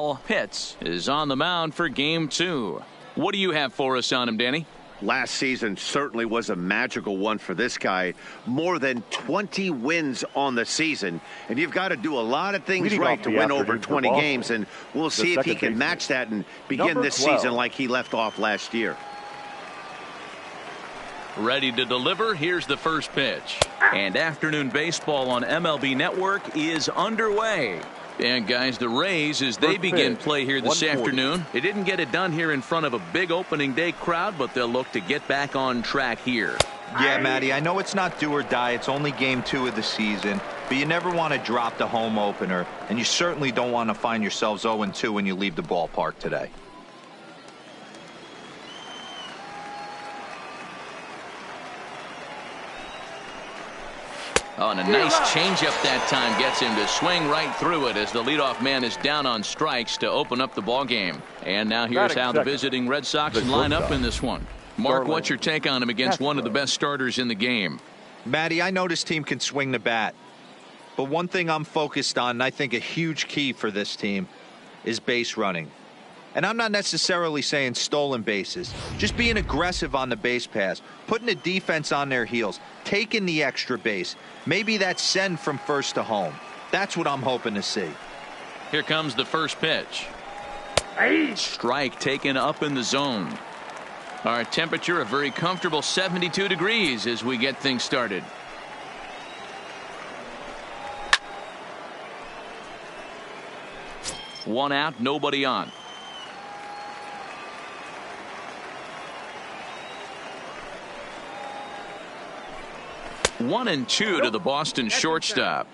Pitts is on the mound for game 2. What do you have for us on him, Danny? Last season certainly was a magical one for this guy. More than 20 wins on the season. And you've got to do a lot of things right to win over 20 games. And we'll see if he can match that and begin this season like he left off last year. Ready to deliver. Here's the first pitch. And afternoon baseball on MLB Network is underway. And guys, the Rays, as they begin play here this afternoon, they didn't get it done here in front of a big opening day crowd, but they'll look to get back on track here. Yeah, Matty, I know it's not do or die. It's only game 2 of the season, but you never want to drop the home opener, and you certainly don't want to find yourselves 0-2 when you leave the ballpark today. Oh, and a nice changeup that time gets him to swing right through it as the leadoff man is down on strikes to open up the ball game. And now here's how the visiting Red Sox line up in this one. Mark, what's your take on him against one of the best starters in the game? Matty, I know this team can swing the bat, but one thing I'm focused on, and I think a huge key for this team, is base running. And I'm not necessarily saying stolen bases, just being aggressive on the base pass, putting the defense on their heels, taking the extra base. Maybe that send from first to home. That's what I'm hoping to see. Here comes the first pitch. Strike taken up in the zone. Our temperature a very comfortable 72 degrees as we get things started. One out, nobody on. One and two to the Boston shortstop.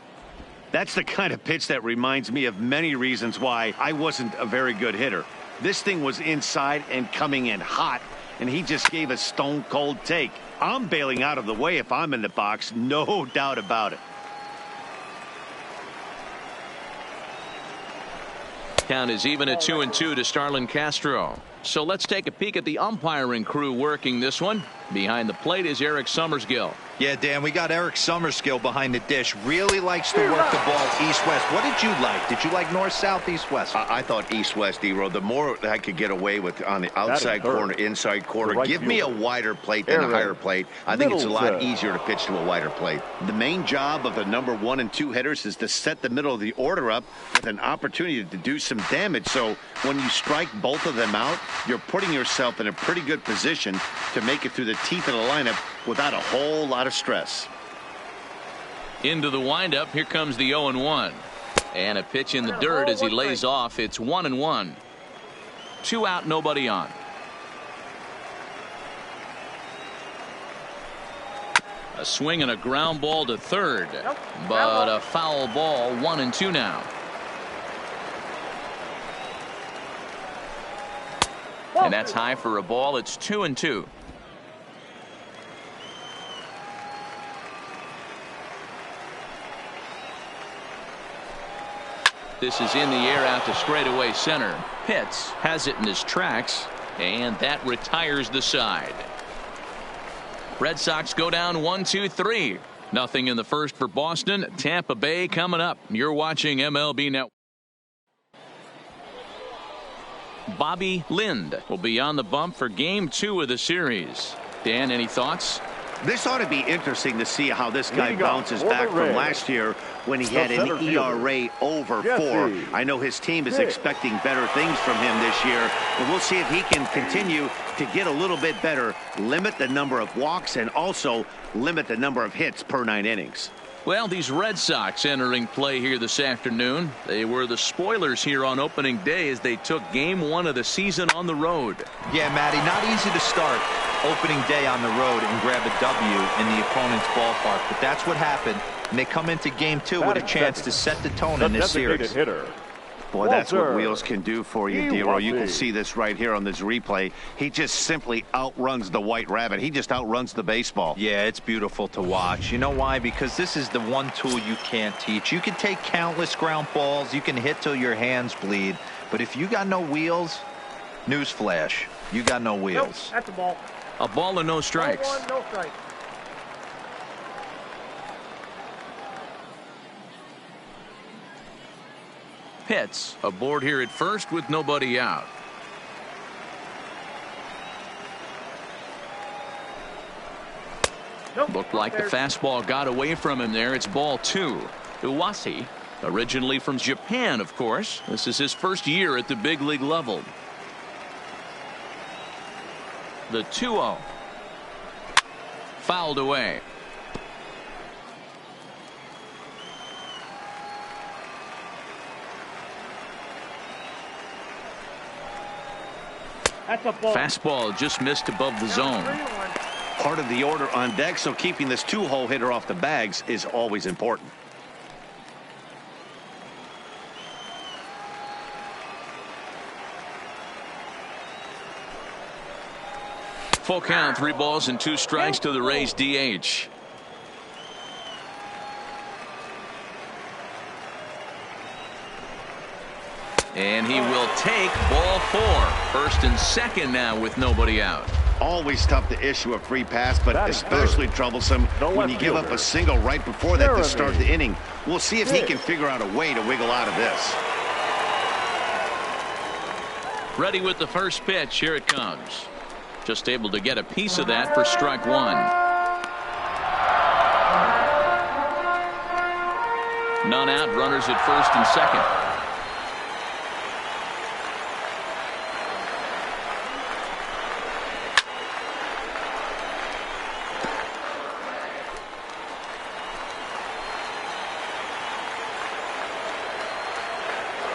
That's the kind of pitch that reminds me of many reasons why I wasn't a very good hitter. This thing was inside and coming in hot, and he just gave a stone cold take. I'm bailing out of the way if I'm in the box, no doubt about it. Count is even at 2-2 to Starlin Castro. So let's take a peek at the umpiring crew working this one. Behind the plate is Eric Summersgill. Yeah, Dan, we got Eric Summersgill behind the dish. Really likes to work the ball east-west. What did you like? Did you like north-south, east-west? I thought east-west, D-Row. The more I could get away with on the outside corner, inside corner, give me a wider plate than a higher plate. I think it's a lot easier to pitch to a wider plate. The main job of the number 1 and 2 hitters is to set the middle of the order up with an opportunity to do some damage. So when you strike both of them out, you're putting yourself in a pretty good position to make it through the teeth of the lineup without a whole lot of stress. Into the windup, here comes the 0-1. And a pitch in the dirt as he lays off. It's 1-1. 2 out, nobody on. A swing and a ground ball to third. But a foul ball, 1-2 now. And that's high for a ball. It's 2-2. This is in the air out to straightaway center. Pitts has it in his tracks, and that retires the side. Red Sox go down 1-2-3. Nothing in the first for Boston. Tampa Bay coming up. You're watching MLB Network. Bobby Lind will be on the bump for game 2 of the series. Dan, any thoughts? This ought to be interesting to see how this guy bounces back from last year when he had an ERA over 4. I know his team is expecting better things from him this year, and we'll see if he can continue to get a little bit better, limit the number of walks, and also limit the number of hits per 9 innings. Well, these Red Sox entering play here this afternoon. They were the spoilers here on opening day as they took game 1 of the season on the road. Yeah, Matty, not easy to start opening day on the road and grab a W in the opponent's ballpark, but that's what happened, and they come into game 2 with a chance to set the tone in this series. Boy, that's what wheels can do for you, D-Row. You can see this right here on this replay. He just simply outruns the White Rabbit. He just outruns the baseball. Yeah, it's beautiful to watch. You know why? Because this is the one tool you can't teach. You can take countless ground balls. You can hit till your hands bleed. But if you got no wheels, newsflash, you got no wheels. Nope, that's a ball. A ball and no strikes. Ball 1, no strikes. Pitts aboard here at first with nobody out. Looked like the fastball got away from him there. It's ball 2. Iwase, originally from Japan, of course. This is his first year at the big league level. The 2-0. Fouled away. That's a ball. Fastball just missed above the zone. Part of the order on deck, so keeping this 2-hole hitter off the bags is always important. Full count, 3 balls and 2 strikes to the Rays DH. And he will take ball 4. First and second now with nobody out. Always tough to issue a free pass, but especially troublesome when you give up a single right before that to start the inning. We'll see if he can figure out a way to wiggle out of this. Ready with the first pitch. Here it comes. Just able to get a piece of that for strike 1. None out. Runners at first and second.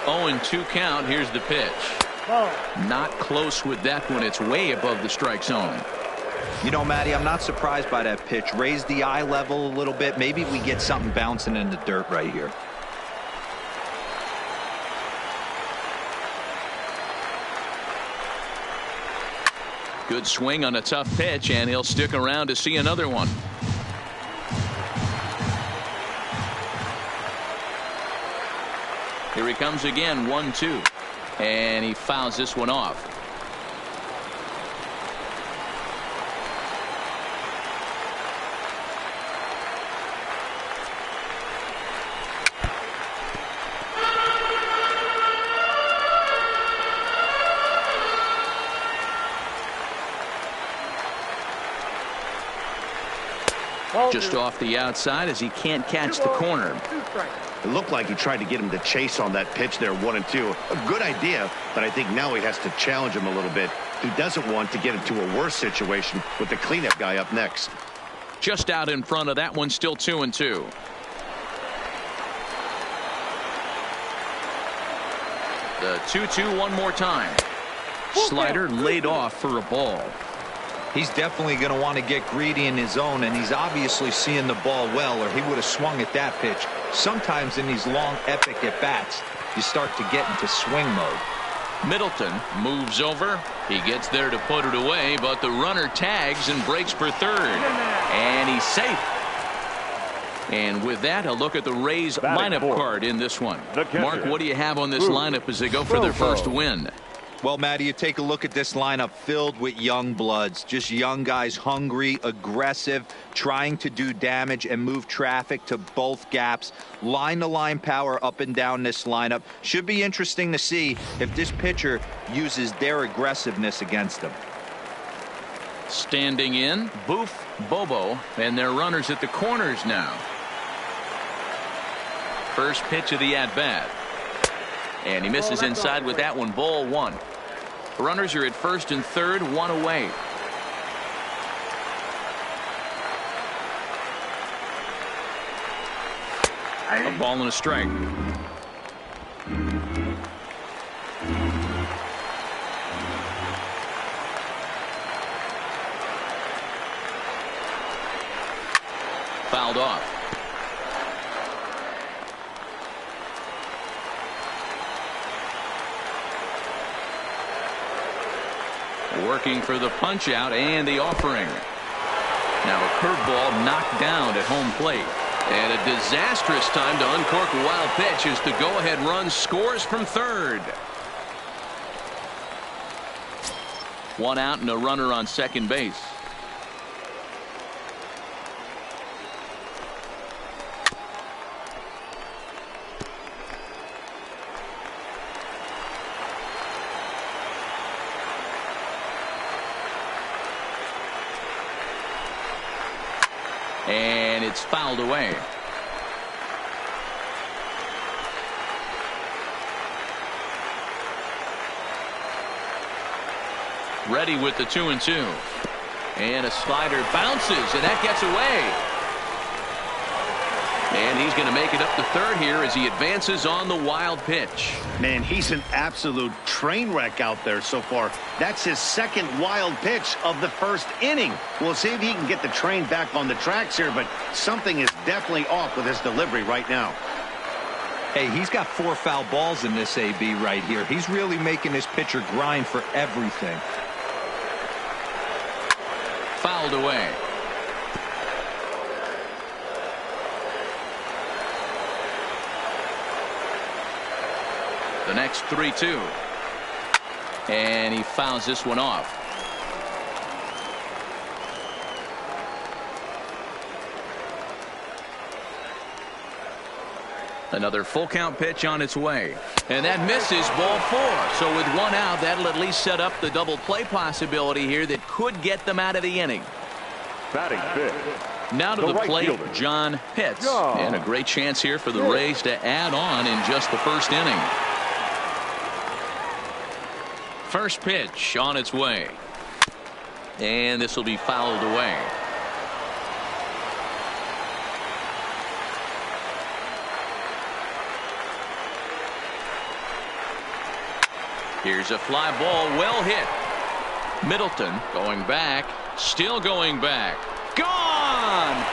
Oh, and 2 count. Here's the pitch. Not close with that one. It's way above the strike zone. You know, Matty, I'm not surprised by that pitch. Raise the eye level a little bit. Maybe we get something bouncing in the dirt right here. Good swing on a tough pitch, and he'll stick around to see another one. Here he comes again, 1-2. And he fouls this one off. Just off the outside as he can't catch the corner. It looked like he tried to get him to chase on that pitch there, 1-2. A good idea, but I think now he has to challenge him a little bit. He doesn't want to get into a worse situation with the cleanup guy up next. Just out in front of that one, still 2-2. The 2-2 one more time. Slider laid off for a ball. He's definitely going to want to get greedy in his zone, and he's obviously seeing the ball well, or he would have swung at that pitch. Sometimes in these long, epic at-bats, you start to get into swing mode. Middleton moves over. He gets there to put it away, but the runner tags and breaks for third. And he's safe. And with that, a look at the Rays lineup card in this one. Mark, what do you have on this lineup as they go for their first win? Well, Matty, you take a look at this lineup filled with young bloods, just young guys, hungry, aggressive, trying to do damage and move traffic to both gaps. Line-to-line power up and down this lineup. Should be interesting to see if this pitcher uses their aggressiveness against them. Standing in, Boof, Bobo, and their runners at the corners now. First pitch of the at-bat. And he misses inside with that one. Ball 1. Runners are at first and third, 1 away. A ball and a strike. Fouled off. Working for the punch out and the offering. Now a curveball knocked down at home plate. And a disastrous time to uncork a wild pitch as the go-ahead run scores from third. 1 out and a runner on second base. it's fouled away. Ready with the 2-2. And a slider bounces, and that gets away. And he's going to make it up to third here as he advances on the wild pitch. Man, he's an absolute train wreck out there so far. That's his second wild pitch of the first inning. We'll see if he can get the train back on the tracks here, but something is definitely off with his delivery right now. Hey, he's got 4 foul balls in this AB right here. He's really making his pitcher grind for everything. Fouled away. The next 3-2. And he fouls this one off. Another full count pitch on its way. And that misses, ball 4. So with 1 out, that'll at least set up the double play possibility here that could get them out of the inning. Batting fifth. Now to the plate, John Pitts. And a great chance here for the Rays to add on in just the first inning. First pitch on its way. And this will be fouled away. Here's a fly ball, well hit. Middleton going back, still going back. Gone!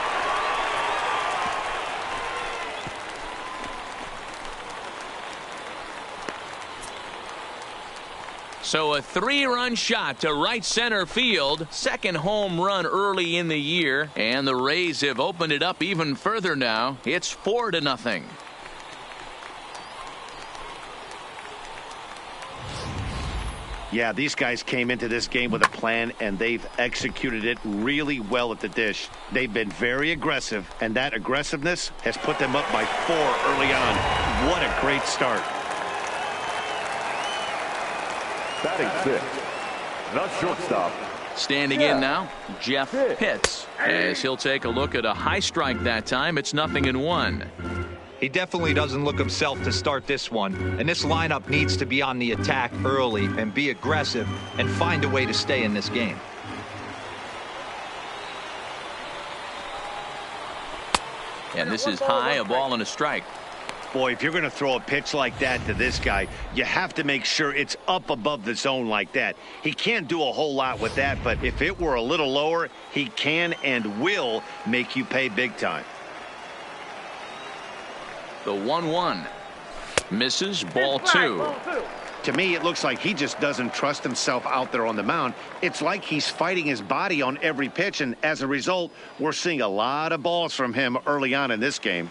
So a 3-run shot to right center field. Second home run early in the year. And the Rays have opened it up even further now. It's 4-0. Yeah, these guys came into this game with a plan, and they've executed it really well at the dish. They've been very aggressive, and that aggressiveness has put them up by 4 early on. What a great start. Batting fifth, the shortstop. Standing in now, Jeff Pitts. As he'll take a look at a high strike that time, it's 0-1. He definitely doesn't look himself to start this one, and this lineup needs to be on the attack early and be aggressive and find a way to stay in this game. And this is high, a ball and a strike. Boy, if you're going to throw a pitch like that to this guy, you have to make sure it's up above the zone like that. He can't do a whole lot with that, but if it were a little lower, he can and will make you pay big time. The 1-1 misses, ball 2. To me, it looks like he just doesn't trust himself out there on the mound. It's like he's fighting his body on every pitch, and as a result, we're seeing a lot of balls from him early on in this game.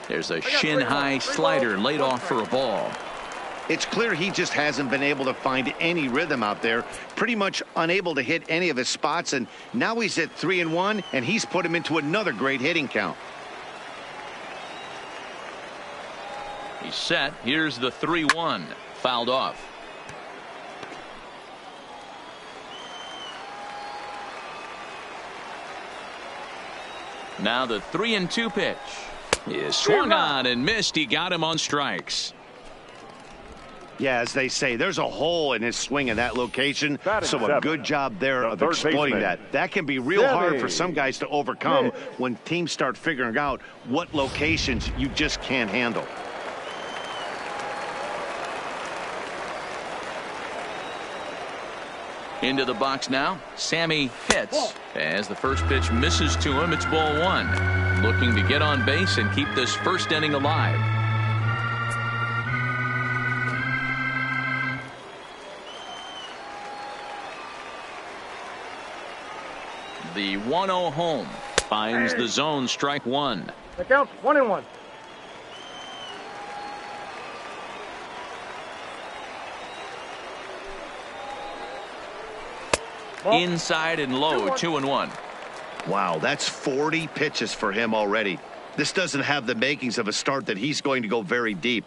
There's a shin-high slider laid off for a ball. It's clear he just hasn't been able to find any rhythm out there, pretty much unable to hit any of his spots, and now he's at 3-1, and he's put him into another great hitting count. He's set. Here's the 3-1. Fouled off. Now the 3-2 pitch is swung on and missed. He got him on strikes. Yeah, as they say, there's a hole in his swing in that location, so a good job there of exploiting that. That can be real hard for some guys to overcome when teams start figuring out what locations you just can't handle. Into the box now, Sammy Pitts. As the first pitch misses to him, it's ball 1. Looking to get on base and keep this first inning alive. The 1-0 home finds the zone, strike 1. That counts 1-1. Inside and low, 2-1. Wow, that's 40 pitches for him already. This doesn't have the makings of a start that he's going to go very deep.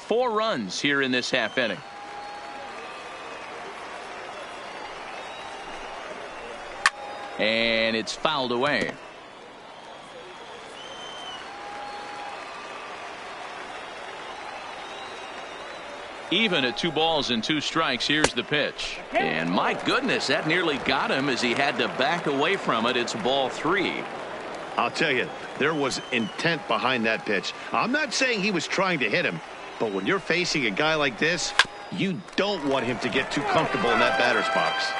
4 runs here in this half inning. And it's fouled away. Even at 2 balls and 2 strikes. Here's the pitch. And my goodness, that nearly got him as he had to back away from it. It's ball 3. I'll tell you, there was intent behind that pitch. I'm not saying he was trying to hit him, but when you're facing a guy like this, you don't want him to get too comfortable in that batter's box.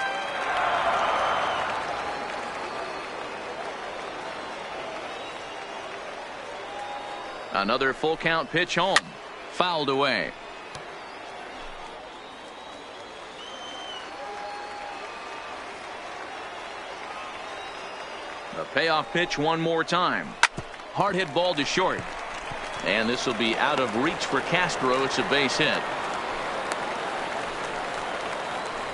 Another full count pitch home. Fouled away. A payoff pitch one more time. Hard hit ball to short. And this will be out of reach for Castro. It's a base hit.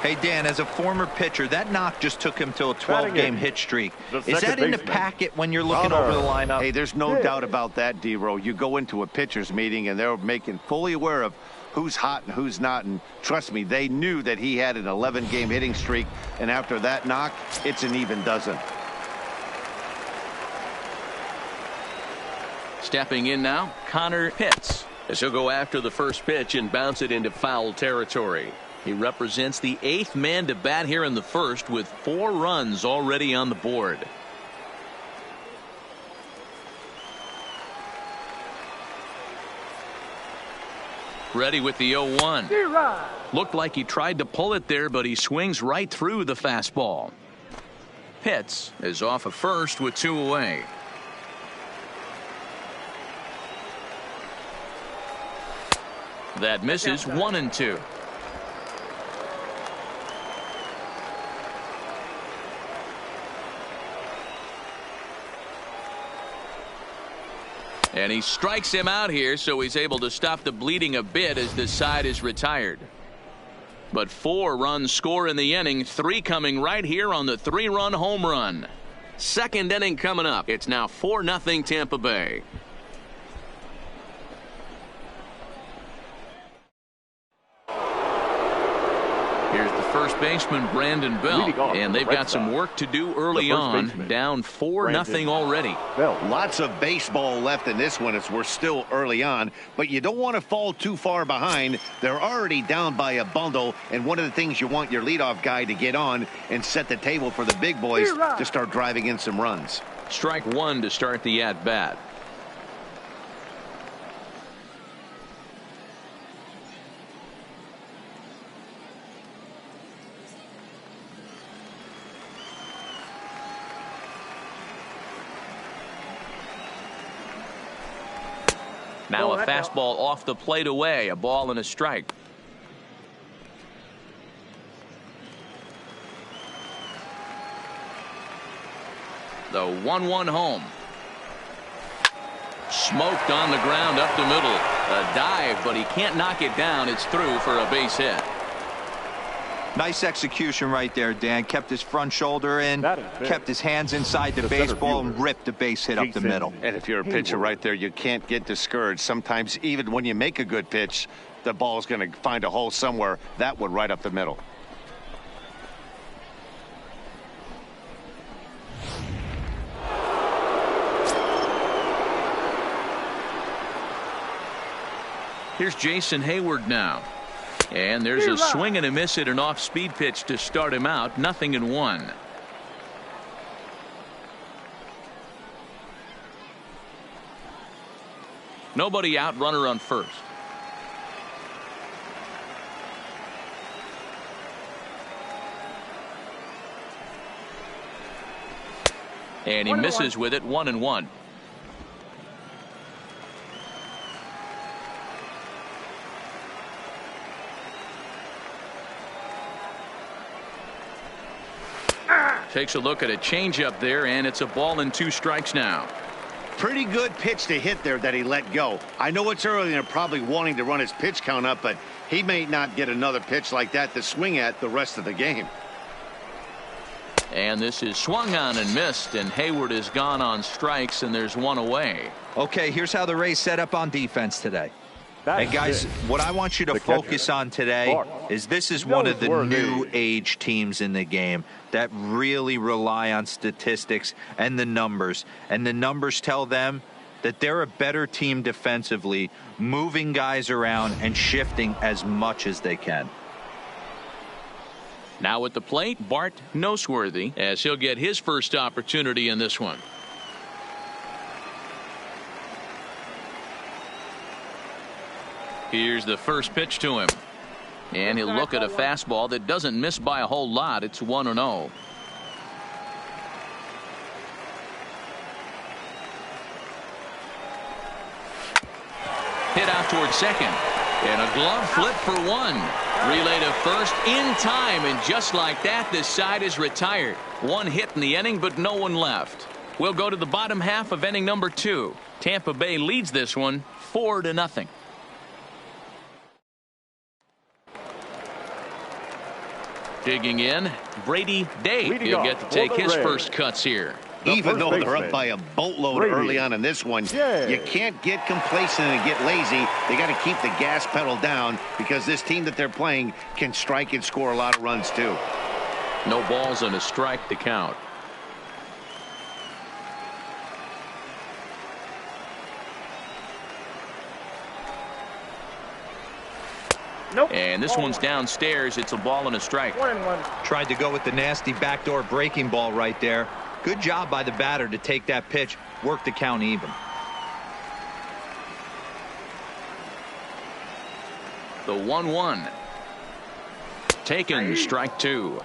Hey, Dan, as a former pitcher, that knock just took him to a 12-game hit streak. Is that in the packet when you're looking over the lineup? Hey, there's no doubt about that, D-Row. You go into a pitcher's meeting, and they're making fully aware of who's hot and who's not. And trust me, they knew that he had an 11-game hitting streak. And after that knock, it's an even dozen. Stepping in now, Connor Pitts, as he'll go after the first pitch and bounce it into foul territory. He represents the 8th man to bat here in the first with 4 runs already on the board. Ready with the 0-1. Looked like he tried to pull it there, but he swings right through the fastball. Pitts is off of first with 2 away. That misses 1-2. And he strikes him out here, so he's able to stop the bleeding a bit as this side is retired. But 4 runs score in the inning, 3 coming right here on the 3-run home run. Second inning coming up. It's now 4-0 Tampa Bay. Here's the first baseman, Brandon Bell, and they've got some work to do early on. Down 4-0 already. Lots of baseball left in this one as we're still early on, but you don't want to fall too far behind. They're already down by a bundle, and one of the things you want your leadoff guy to get on and set the table for the big boys to start driving in some runs. Strike 1 to start the at-bat. Now a fastball off the plate away, a ball and a strike. The 1-1 home. Smoked on the ground up the middle. A dive, but he can't knock it down. It's through for a base hit. Nice execution right there, Dan. Kept his front shoulder in, kept his hands inside the baseball, and ripped the base hit up the middle. And if you're a pitcher right there, you can't get discouraged. Sometimes even when you make a good pitch, the ball's going to find a hole somewhere. That one right up the middle. Here's Jason Hayward now. And there's a swing and a miss at an off-speed pitch to start him out. 0-1. Nobody out, runner on first. And he misses with it. 1-1. Takes a look at a changeup there, and it's a ball and 2 strikes now. Pretty good pitch to hit there that he let go. I know it's early and they're probably wanting to run his pitch count up, but he may not get another pitch like that to swing at the rest of the game. And this is swung on and missed, and Hayward is gone on strikes, and there's 1 away. Okay, here's how the Rays set up on defense today. Hey guys, what I want you to focus on today is this is one of the new age teams in the game that really rely on statistics and the numbers. And the numbers tell them that they're a better team defensively, moving guys around and shifting as much as they can. Now at the plate, Bart Noseworthy, as he'll get his first opportunity in this one. Here's the first pitch to him. And he'll look at a fastball that doesn't miss by a whole lot. It's 1-0. Hit out towards second. And a glove flip for one. Relay to first in time. And just like that, this side is retired. One hit in the inning, but no one left. We'll go to the bottom half of inning number 2. Tampa Bay leads this one 4-0. Digging in, Brady Day. He'll get to take his first cuts here. Even though they're up by a boatload early on in this one, you can't get complacent and get lazy. They got to keep the gas pedal down because this team that they're playing can strike and score a lot of runs too. No balls and a strike to count. Nope. And this one's downstairs. It's a ball and a strike. 1-1. Tried to go with the nasty backdoor breaking ball right there. Good job by the batter to take that pitch, work the count even. The 1-1. Taken, strike 2.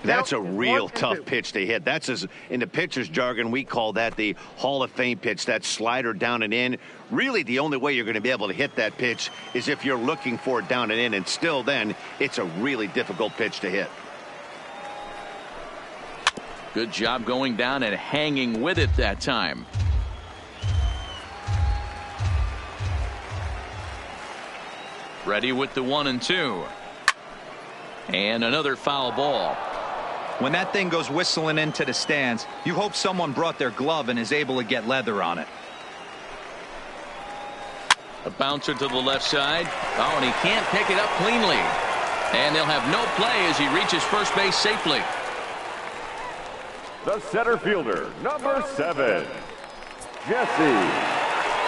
That's a real tough pitch to hit. That's, as in the pitcher's jargon, we call that the Hall of Fame pitch, that slider down and in. Really, the only way you're going to be able to hit that pitch is if you're looking for it down and in, and still then, it's a really difficult pitch to hit. Good job going down and hanging with it that time. Ready with the 1-2. And another foul ball. When that thing goes whistling into the stands, you hope someone brought their glove and is able to get leather on it. A bouncer to the left side. Oh, and he can't pick it up cleanly. And they'll have no play as he reaches first base safely. The center fielder, number 7, Jesse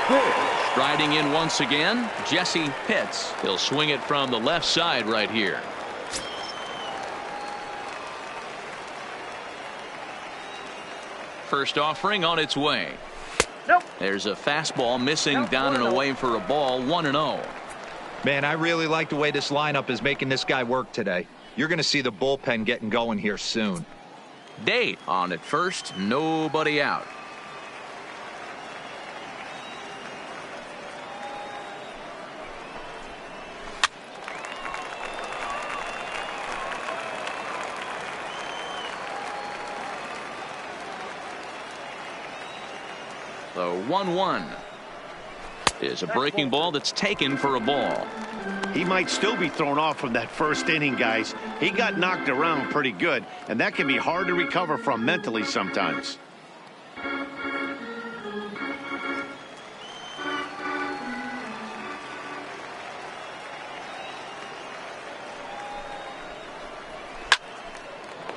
Pitts. Striding in once again, Jesse Pitts. He'll swing it from the left side right here. First offering on its way. Nope. There's a fastball missing down and away for a ball. 1-0. Man, I really like the way this lineup is making this guy work today. You're going to see the bullpen getting going here soon. Day on at first, nobody out. The 1-1 is a breaking ball that's taken for a ball. He might still be thrown off from that first inning, guys. He got knocked around pretty good, and that can be hard to recover from mentally sometimes.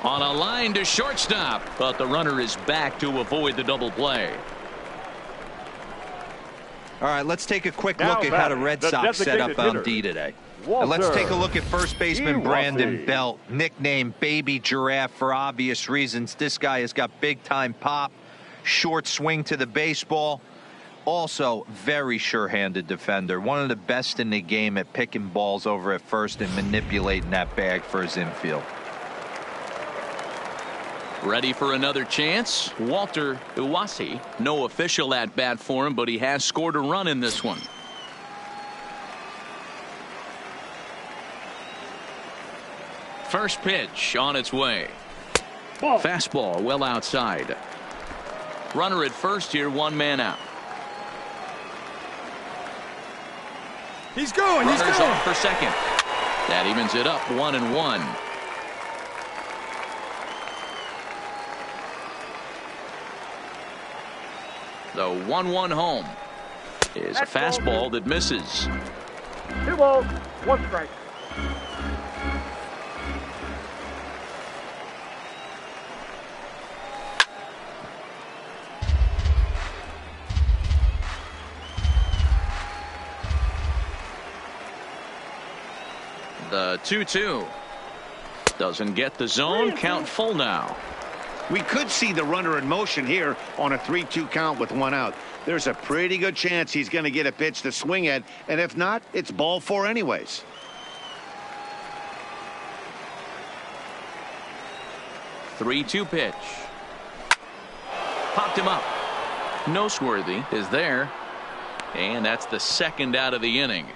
On a line to shortstop, but the runner is back to avoid the double play. All right, let's take a quick look at how the Red Sox set up on D today. And let's take a look at first baseman Brandon Belt, nicknamed Baby Giraffe for obvious reasons. This guy has got big-time pop, short swing to the baseball. Also, very sure-handed defender. One of the best in the game at picking balls over at first and manipulating that bag for his infield. Ready for another chance. Walter Iwasi. No official at bat for him, but he has scored a run in this one. First pitch on its way. Fastball well outside. Runner at first here, one man out. He's going. Runner's off for second. That evens it up 1-1. The 1-1 home is a fastball that misses. 2 balls, 1 strike. The 2-2. Doesn't get the zone. Count full now. We could see the runner in motion here on a 3-2 count with 1 out. There's a pretty good chance he's going to get a pitch to swing at, and if not, it's ball 4 anyways. Three-two pitch. Popped him up. Noseworthy is there, and that's the second out of the inning.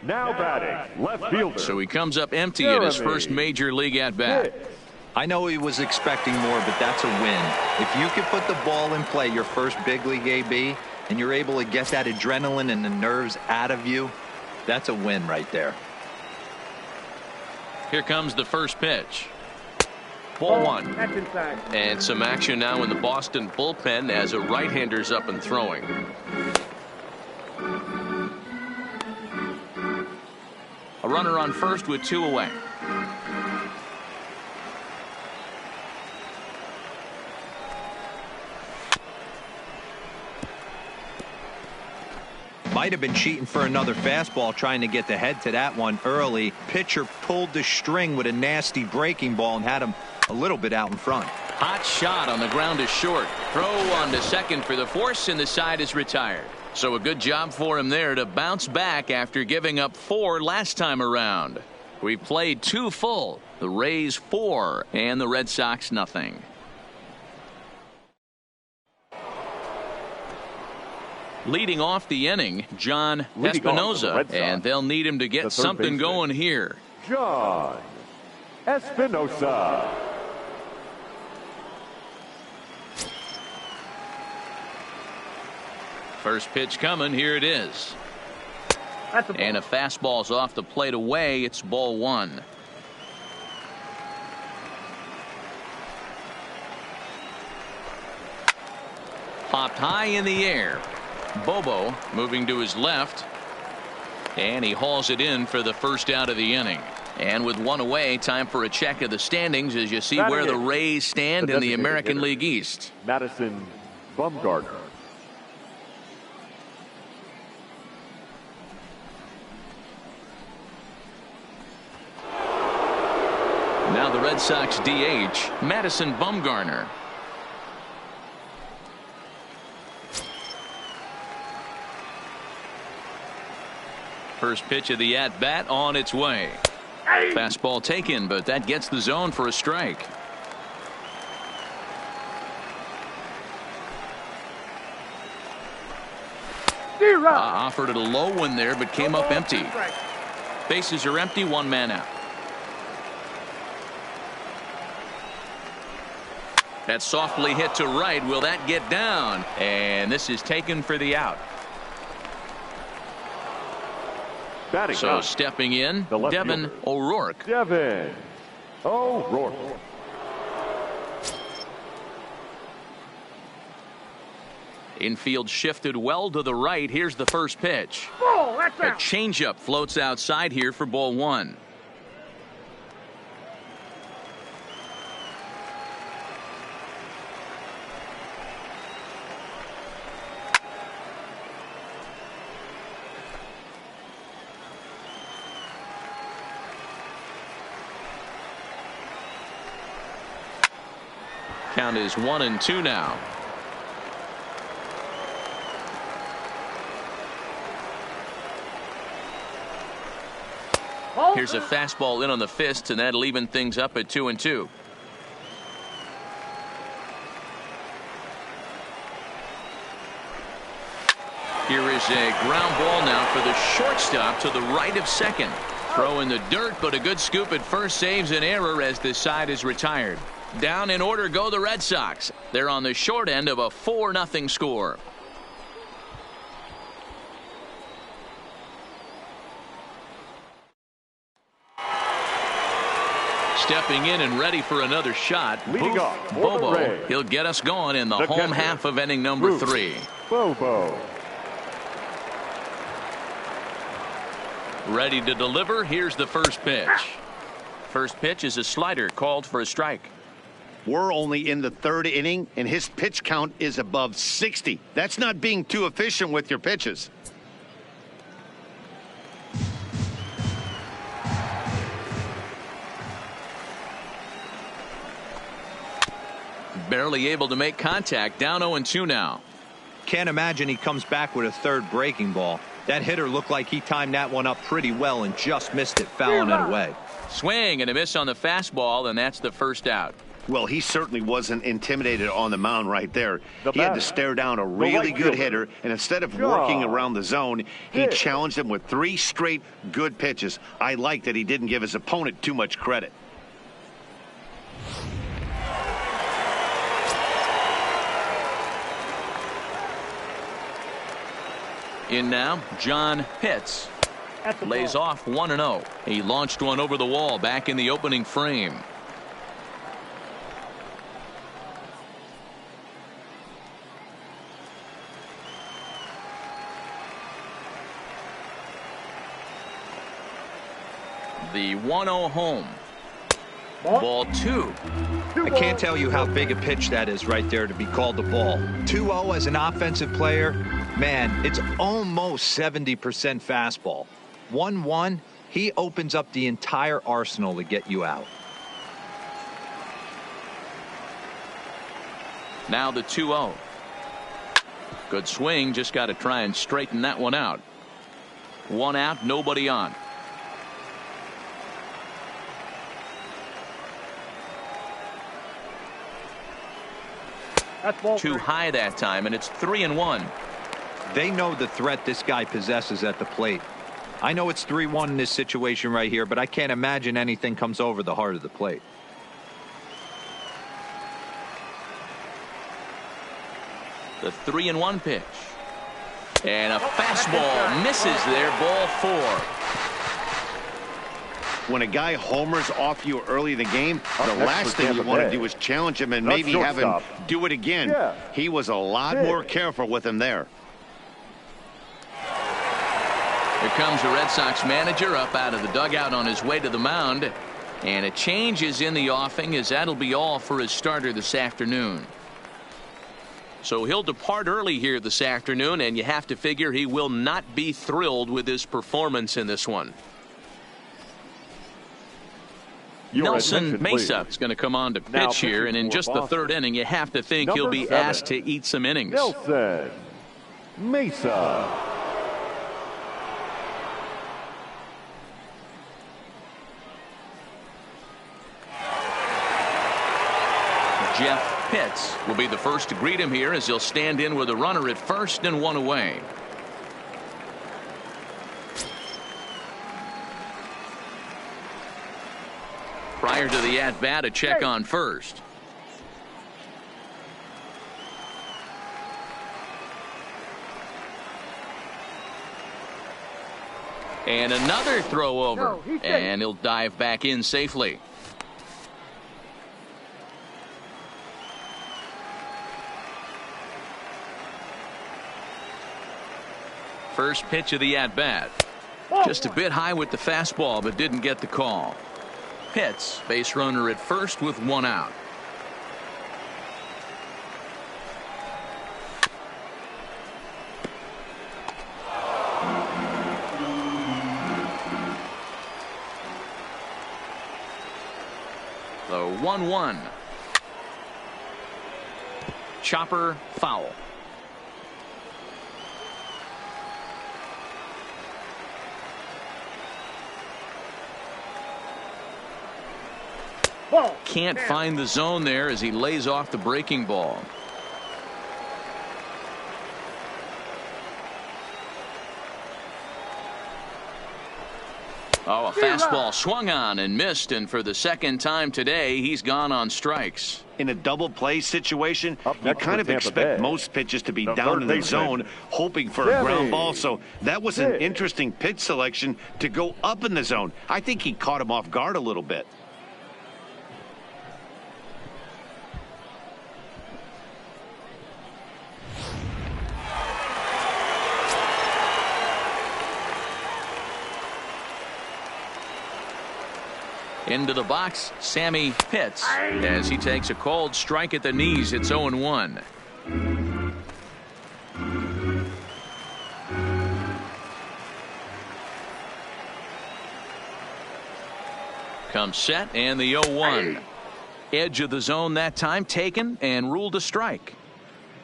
Now batting, left fielder. So he comes up empty at his first major league at bat. I know he was expecting more, but that's a win. If you can put the ball in play your first big league AB and you're able to get that adrenaline and the nerves out of you, that's a win right there. Here comes the first pitch. Ball 1. That's inside. And some action now in the Boston bullpen as a right-hander's up and throwing. A runner on first with 2 away. Might have been cheating for another fastball, trying to get the head to that one early. Pitcher pulled the string with a nasty breaking ball and had him a little bit out in front. Hot shot on the ground is short. Throw on to second for the force, and the side is retired. So a good job for him there to bounce back after giving up 4 last time around. We played 2 full. The Rays 4 and the Red Sox nothing. Leading off the inning, John Espinosa, and they'll need him to get something going here. John Espinosa. First pitch coming. Here it is. And a fastball's off the plate away. It's ball 1. Popped high in the air. Bobo moving to his left, and he hauls it in for the first out of the inning. And with 1 away, time for a check of the standings as you see where the Rays stand in the American League East. Madison Bumgarner. Now the Red Sox DH, Madison Bumgarner. First pitch of the at-bat on its way. Fastball taken, but that gets the zone for a strike. Offered it a low one there, but came up empty. Bases are empty, 1 man out. That's softly hit to right. Will that get down? And this is taken for the out. So stepping in, Devin O'Rourke. Devin O'Rourke. Infield shifted well to the right. Here's the first pitch. A changeup floats outside here for ball 1. Count is 1-2 now. Here's a fastball in on the fist, and that'll even things up at 2-2. Here is a ground ball now for the shortstop to the right of second. Throw in the dirt, but a good scoop at first saves an error as the side is retired. Down in order go the Red Sox. They're on the short end of a 4-0 score. Stepping in and ready for another shot. Bobo. He'll get us going in the home half of inning number 3. Bobo. Ready to deliver. Here's the first pitch. First pitch is a slider called for a strike. We're only in the third inning, and his pitch count is above 60. That's not being too efficient with your pitches. Barely able to make contact. Down 0-2 now. Can't imagine he comes back with a third breaking ball. That hitter looked like he timed that one up pretty well and just missed it, fouling it away. Swing and a miss on the fastball, and that's the first out. Well, he certainly wasn't intimidated on the mound right there. He had to stare down a really good hitter, and instead of working around the zone, he challenged him with 3 straight good pitches. I like that he didn't give his opponent too much credit. In now, John Pitts. Lays off 1-0. He launched one over the wall back in the opening frame. The 1-0 home. Ball 2. I can't tell you how big a pitch that is right there to be called the ball. 2-0 as an offensive player, man, it's almost 70% fastball. 1-1, he opens up the entire arsenal to get you out. Now the 2-0. Good swing, just got to try and straighten that one out. 1 out, nobody on. Too high that time, and it's 3-1. They know the threat this guy possesses at the plate. I know it's 3-1 in this situation right here, but I can't imagine anything comes over the heart of the plate. The 3-1 pitch. And a fastball misses there, ball 4. When a guy homers off you early in the game, the last thing you want to do is challenge him and maybe have him do it again. He was a lot more careful with him there. Here comes the Red Sox manager up out of the dugout on his way to the mound. And a change is in the offing, as that'll be all for his starter this afternoon. So he'll depart early here this afternoon, and you have to figure he will not be thrilled with his performance in this one. Nelson Mesa is going to come on to pitch here, and in just the third inning, you have to think he'll be asked to eat some innings. Nelson Mesa. Jeff Pitts will be the first to greet him here, as he'll stand in with a runner at first and 1 away. Prior to the at-bat, a check on first. And another throw over. And he'll dive back in safely. First pitch of the at-bat. Just a bit high with the fastball, but didn't get the call. Pitts, base runner at first with 1 out. The 1-1. Chopper foul. Can't find the zone there as he lays off the breaking ball. Oh, a fastball swung on and missed, and for the second time today, he's gone on strikes. In a double play situation, you kind of expect most pitches to be down in the zone, hoping for a ground ball. So that was an interesting pitch selection to go up in the zone. I think he caught him off guard a little bit. Into the box, Sammy Pitts, as he takes a cold strike at the knees. It's 0-1. Comes set, and the 0-1. Edge of the zone that time taken and ruled a strike.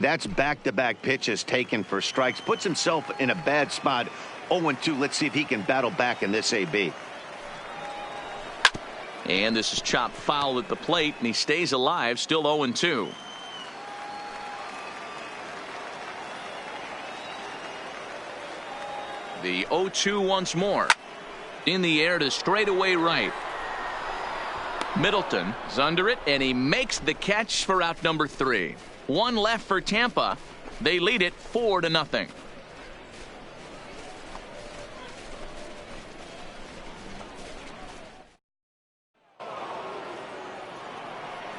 That's back-to-back pitches taken for strikes. Puts himself in a bad spot. 0-2. Let's see if he can battle back in this AB. And this is chopped foul at the plate, and he stays alive, still 0-2. The 0-2 once more. In the air to straightaway right. Middleton is under it, and he makes the catch for out number 3. One left for Tampa. They lead it 4-0.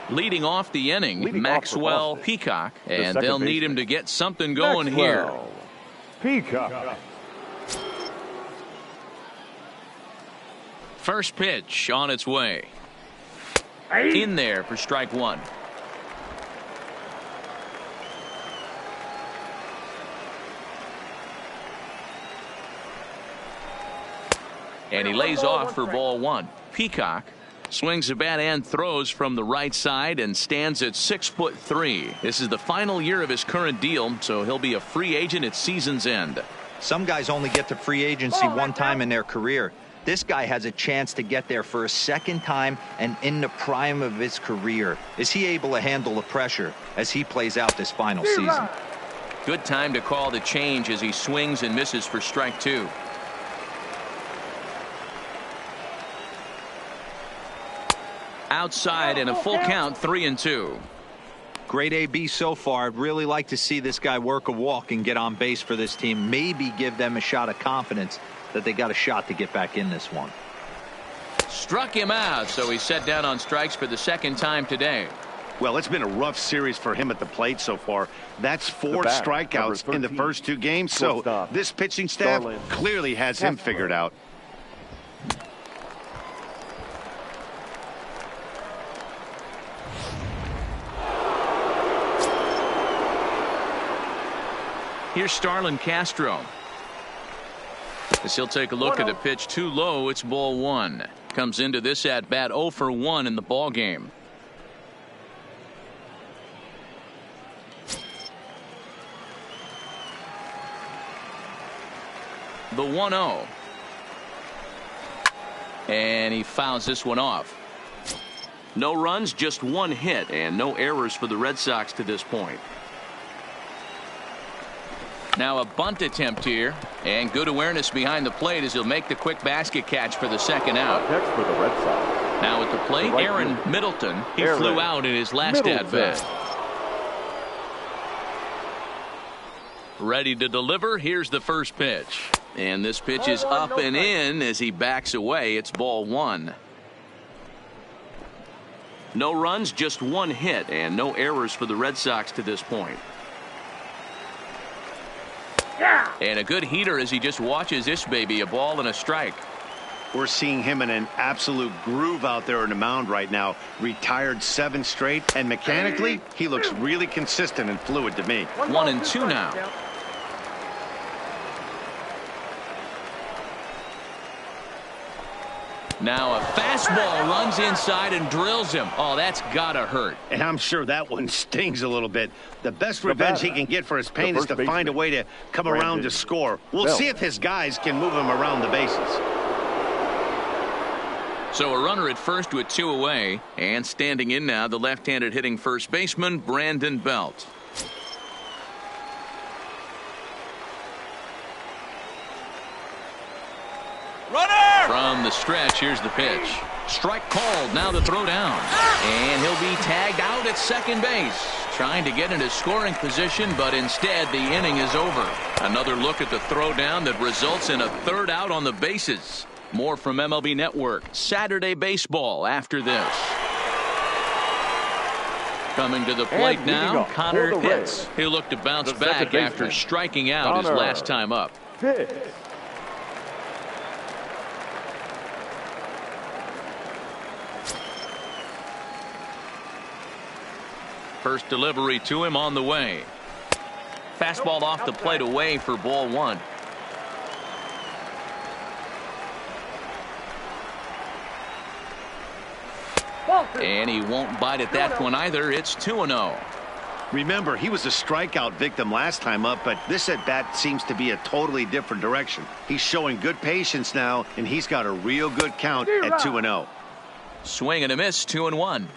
Leading off the inning, Maxwell Peacock, and they'll need him to get something going here. Peacock. First pitch on its way. In there for strike 1. And he lays off for ball 1. Peacock swings the bat and throws from the right side and stands at 6'3". This is the final year of his current deal, so he'll be a free agent at season's end. Some guys only get to free agency one time in their career. This guy has a chance to get there for a second time and in the prime of his career. Is he able to handle the pressure as he plays out this final season? Good time to call the change as he swings and misses for strike 2. Outside and a full count, 3-2. Great AB so far. I'd really like to see this guy work a walk and get on base for this team. Maybe give them a shot of confidence that they got a shot to get back in this one. Struck him out, so he's set down on strikes for the second time today. Well, it's been a rough series for him at the plate so far. That's 4 strikeouts in the first 2 games, so this pitching staff clearly has him figured out. Here's Starlin Castro. As he'll take a look at a pitch too low, it's ball 1. Comes into this at bat 0 for 1 in the ball game. The 1-0. And he fouls this one off. No runs, just 1 hit, and no errors for the Red Sox to this point. Now a bunt attempt here, and good awareness behind the plate as he'll make the quick basket catch for the second out. Next for the Red Sox. Now at the plate, Aaron Middleton. He flew out in his last at bat. Ready to deliver. Here's the first pitch. And this pitch is up and in as he backs away. It's ball 1. No runs, just 1 hit, and no errors for the Red Sox to this point. And a good heater as he just watches this baby, a ball and a strike. We're seeing him in an absolute groove out there in the mound right now. Retired 7 straight, and mechanically, he looks really consistent and fluid to me. 1-2 now. Now a fastball runs inside and drills him. Oh, that's gotta hurt. And I'm sure that one stings a little bit. The best revenge he can get for his pain is to find a way to come around to score. We'll see if his guys can move him around the bases. So a runner at first with 2 away, and standing in now the left-handed hitting first baseman Brandon Belt. From the stretch, here's the pitch. Strike called, now the throw down. And he'll be tagged out at second base. Trying to get into scoring position, but instead the inning is over. Another look at the throw down that results in a 3rd out on the bases. More from MLB Network. Saturday baseball after this. Coming to the plate now, Connor Pitts. He'll look to bounce back after striking out his last time up. First delivery to him on the way. Fastball off the plate away for ball one. And he won't bite at that one either. It's 2-0. Remember, he was a strikeout victim last time up, but this at-bat seems to be a totally different direction. He's showing good patience now, and he's got a real good count at 2-0. Swing and a miss, 2-1.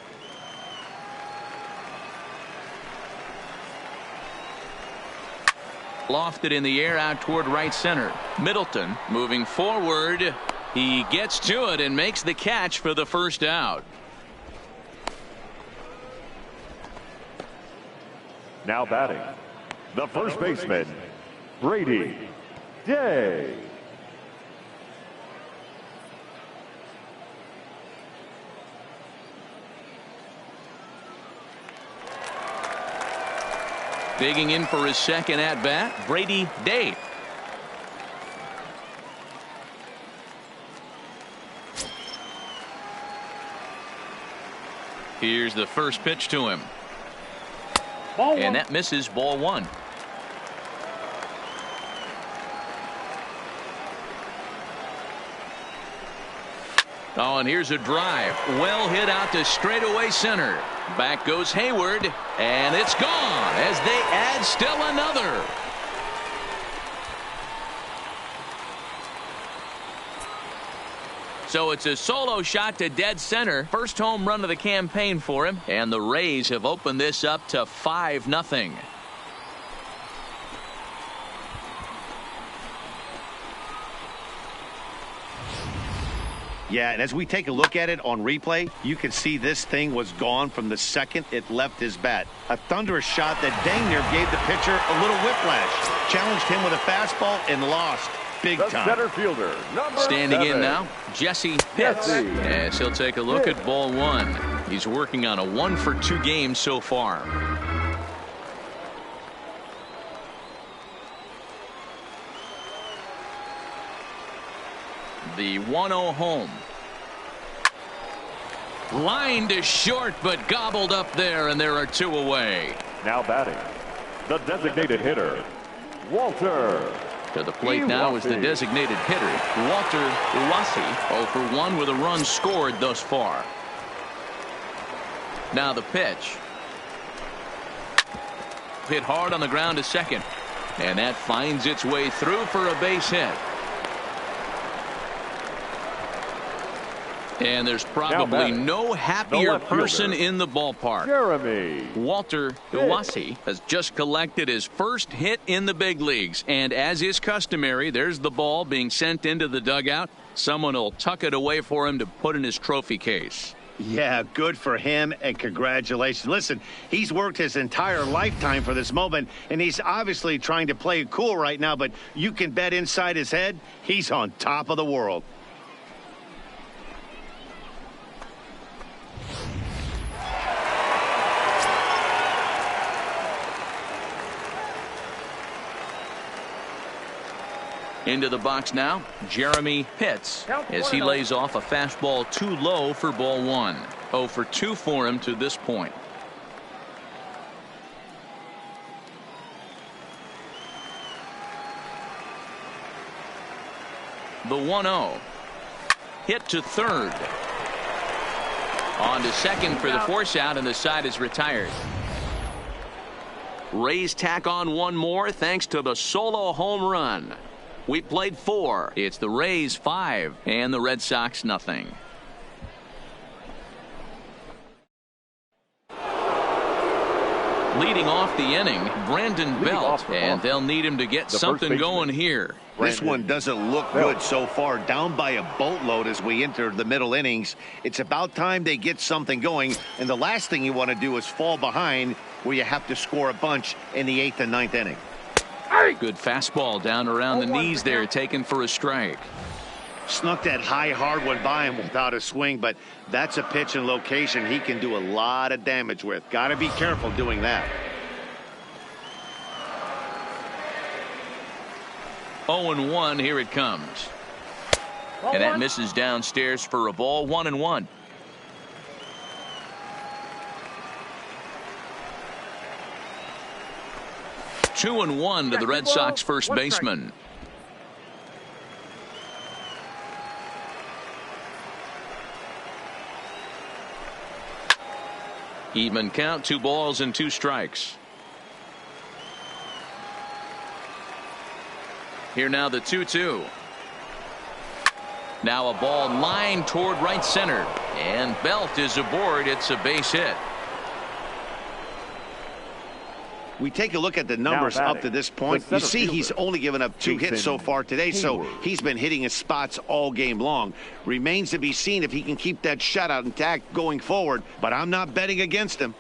Lofted in the air out toward right center. Middleton moving forward. He gets to it and makes the catch for the first out. Now batting, the first baseman, Brady Day. Digging in for his second at-bat, Brady Day. Here's the first pitch to him. And that misses, ball one. Oh, and here's a drive. Well hit out to straightaway center. Back goes Hayward, and it's gone as they add still another. So it's a solo shot to dead center. First home run of the campaign for him. And the Rays have opened this up to 5-0. Yeah, and as we take a look at it on replay, you can see this thing was gone from the second it left his bat. A thunderous shot that dang near gave the pitcher a little whiplash. Challenged him with a fastball and lost. Big time. Center fielder, standing 7. in now, Jesse Pitts. As he'll take a look at ball one. He's working on a 1-for-2 game so far. The 1-0 home. Line to short, but gobbled up there, and there are two away. Now batting, the designated hitter, Walter. To the plate now is the designated hitter, Walter Iwasi, 0 for 1 with a run scored thus far. Now the pitch. Hit hard on the ground to second. And that finds its way through for a base hit. And there's probably no happier person in the ballpark. Jeremy. Walter Iwasi has just collected his first hit in the big leagues. And as is customary, there's the ball being sent into the dugout. Someone will tuck it away for him to put in his trophy case. Yeah, good for him, and congratulations. Listen, he's worked his entire lifetime for this moment, and he's obviously trying to play it cool right now, but you can bet inside his head, he's on top of the world. Into the box now, Jeremy Pitts, as he lays off a fastball too low for ball one. 0 for 2 for him to this point. The 1-0. Hit to third. On to second for the force out, and the side is retired. Rays tack on one more thanks to the solo home run. We played 4. It's the Rays 5 and the Red Sox nothing. Leading off the inning, Brandon Belt, and they'll need him to get something going here. This one doesn't look good so far. Down by a boatload as we enter the middle innings. It's about time they get something going, and the last thing you want to do is fall behind where you have to score a bunch in the 8th and 9th inning. Good fastball down around the knees there, taken for a strike. Snuck that high hard one by him without a swing, but that's a pitch and location he can do a lot of damage with. Got to be careful doing that. 0-1, here it comes. And that misses downstairs for a ball. 1-1. 2-1 to the Red Sox first baseman. Even count, 2 balls and 2 strikes. Here now the 2-2. Now a ball lined toward right center. And Belt is aboard. It's a base hit. We take a look at the numbers up to this point. You see he's only given up 2 hits so far today, so he's been hitting his spots all game long. Remains to be seen if he can keep that shutout intact going forward, but I'm not betting against him.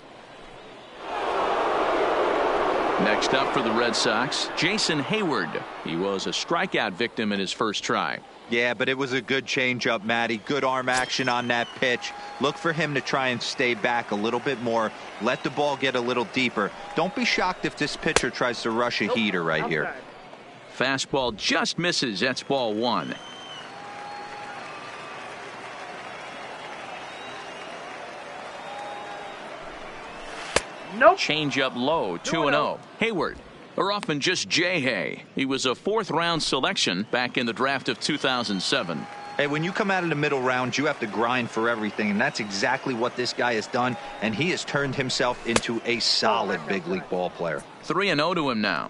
Next up for the Red Sox, Jason Hayward. He was a strikeout victim in his first try. Yeah, but it was a good changeup, Matty. Good arm action on that pitch. Look for him to try and stay back a little bit more. Let the ball get a little deeper. Don't be shocked if this pitcher tries to rush a heater right here. Fastball just misses. That's ball 1. Nope. Changeup low, 2-0. Hayward. Or often just J-Hay. He was a 4th-round selection back in the draft of 2007. Hey, when you come out of the middle rounds, you have to grind for everything, and that's exactly what this guy has done, and he has turned himself into a solid big league ball player. 3-0 to him now.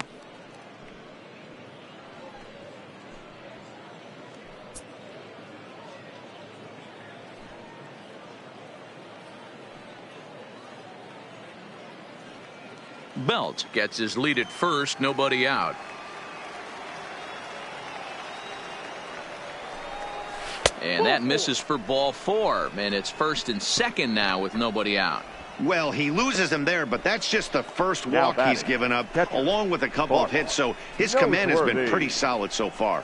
Belt gets his lead at first, nobody out. And that misses for ball 4, and it's 1st and 2nd now with nobody out. Well, he loses him there, but that's just the first walk he's given up, along with a couple of hits, so his command has been pretty solid so far.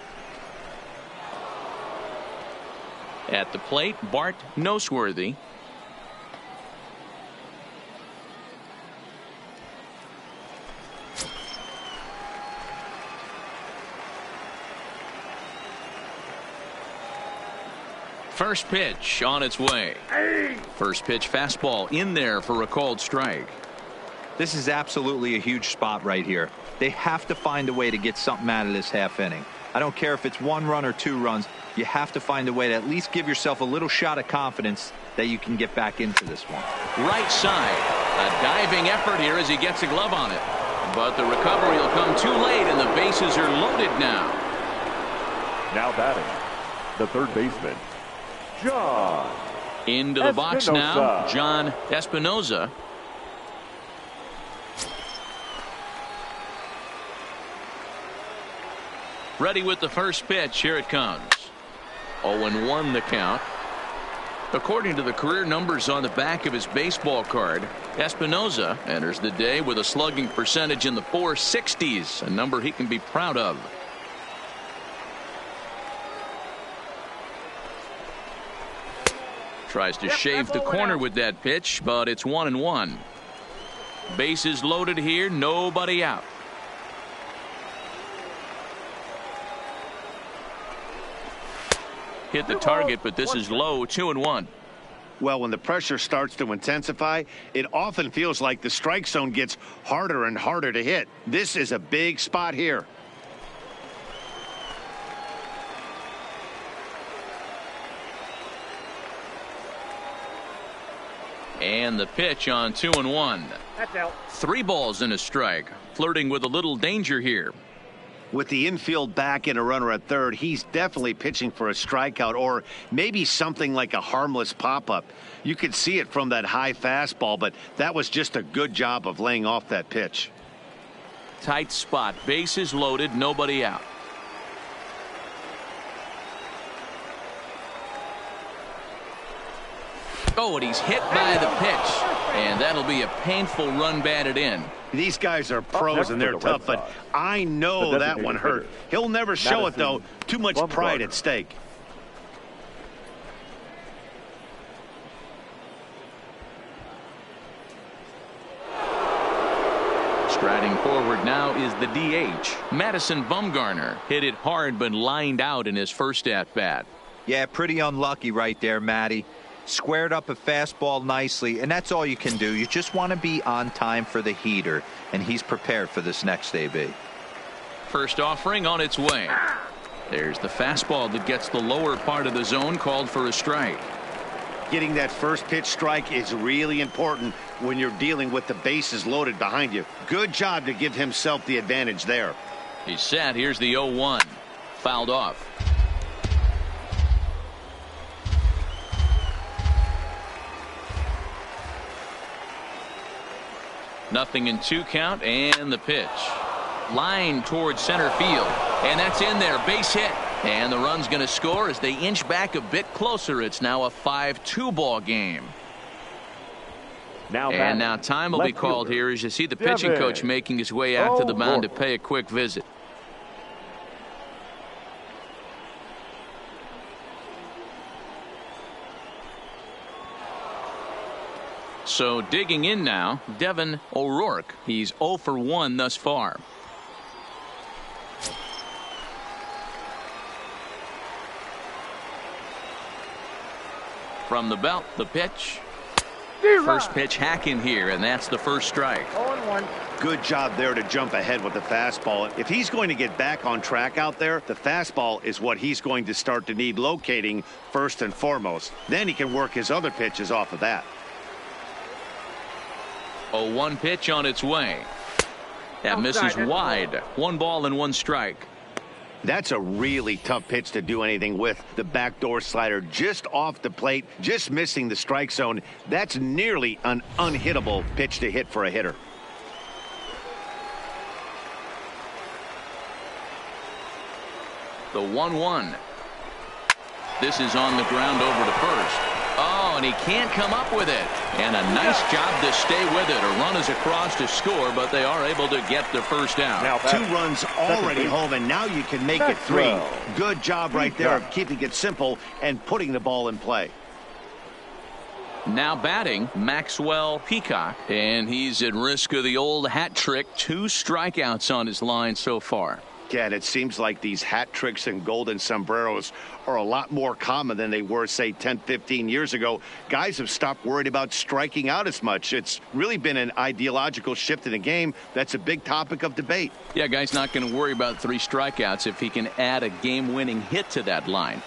At the plate, Bart Noseworthy. First pitch on its way. First pitch fastball in there for a called strike. This is absolutely a huge spot right here. They have to find a way to get something out of this half inning. I don't care if it's 1 run or 2 runs. You have to find a way to at least give yourself a little shot of confidence that you can get back into this one. Right side. A diving effort here as he gets a glove on it. But the recovery will come too late and the bases are loaded now. Now batting, the third baseman, John into the box now, John Espinoza. Ready with the first pitch. Here it comes. 0-1 the count. According to the career numbers on the back of his baseball card, Espinoza enters the day with a slugging percentage in the 460s, a number he can be proud of. Tries to shave the corner with that pitch, but it's 1-1. Bases loaded here, nobody out. Hit the target, but this is low, 2-1. Well, when the pressure starts to intensify, it often feels like the strike zone gets harder and harder to hit. This is a big spot here. And the pitch on 2-1. That's out. 3 balls and a strike. Flirting with a little danger here. With the infield back and a runner at third, he's definitely pitching for a strikeout or maybe something like a harmless pop-up. You could see it from that high fastball, but that was just a good job of laying off that pitch. Tight spot. Bases loaded. Nobody out. Oh, and he's hit by the pitch. And that'll be a painful run batted in. These guys are pros and they're tough, but I know that one hurt. He'll never show it, though. Too much pride at stake. Striding forward now is the DH. Madison Bumgarner hit it hard but lined out in his first at-bat. Yeah, pretty unlucky right there, Matty. squared up a fastball nicely, and that's all you can do. You just want to be on time for the heater, and he's prepared for this next AB. First offering on its way. There's the fastball that gets the lower part of the zone, called for a strike. Getting that first pitch strike is really important when you're dealing with the bases loaded behind you. Good job to give himself the advantage there. He's set. Here's the 0-1. Fouled off. Nothing in 2 count, and the pitch. Line towards center field, and that's in there. Base hit, and the run's going to score as they inch back a bit closer. It's now a 5-2 ball game. Now time will be called here as you see the pitching coach making his way out to the mound to pay a quick visit. So digging in now, Devin O'Rourke. He's 0 for 1 thus far. From the belt, the pitch. First pitch hacking here, and that's the first strike. 0-1. Good job there to jump ahead with the fastball. If he's going to get back on track out there, the fastball is what he's going to start to need locating first and foremost. Then he can work his other pitches off of that. 0-1 pitch on its way. That misses wide. 1 ball and 1 strike. That's a really tough pitch to do anything with. The backdoor slider just off the plate, just missing the strike zone. That's nearly an unhittable pitch to hit for a hitter. The 1-1. This is on the ground over to first. Oh, and he can't come up with it. And a nice job to stay with it. A run is across to score, but they are able to get the first out. Now 2 runs already home, and now you can make it 3. Good job right there of keeping it simple and putting the ball in play. Now batting, Maxwell Peacock, and he's at risk of the old hat trick. 2 strikeouts on his line so far. Yeah, and it seems like these hat tricks and golden sombreros are a lot more common than they were, say, 10, 15 years ago. Guys have stopped worried about striking out as much. It's really been an ideological shift in the game. That's a big topic of debate. Yeah, guy's not going to worry about 3 strikeouts if he can add a game-winning hit to that line.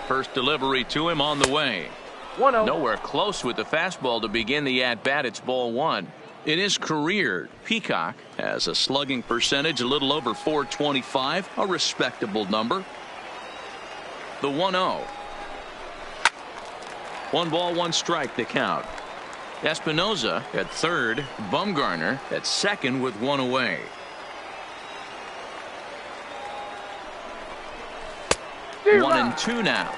First delivery to him on the way. 1-0. Nowhere close with the fastball to begin the at-bat. It's ball 1. In his career, Peacock has a slugging percentage a little over .425, a respectable number. The 1-0. 1 ball, 1 strike the count. Espinoza at third, Bumgarner at second with 1 away. One and 2 now.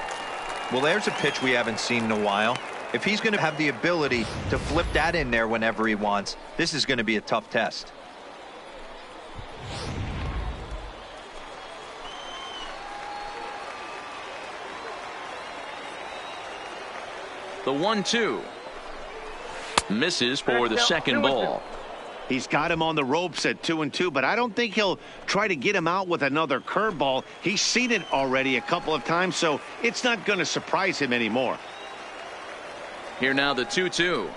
Well, there's a pitch we haven't seen in a while. If he's going to have the ability to flip that in there whenever he wants, this is going to be a tough test. The 1-2. Misses for the second ball. He's got him on the ropes at 2-2, but I don't think he'll try to get him out with another curveball. He's seen it already a couple of times, so it's not going to surprise him anymore. Here now the 2-2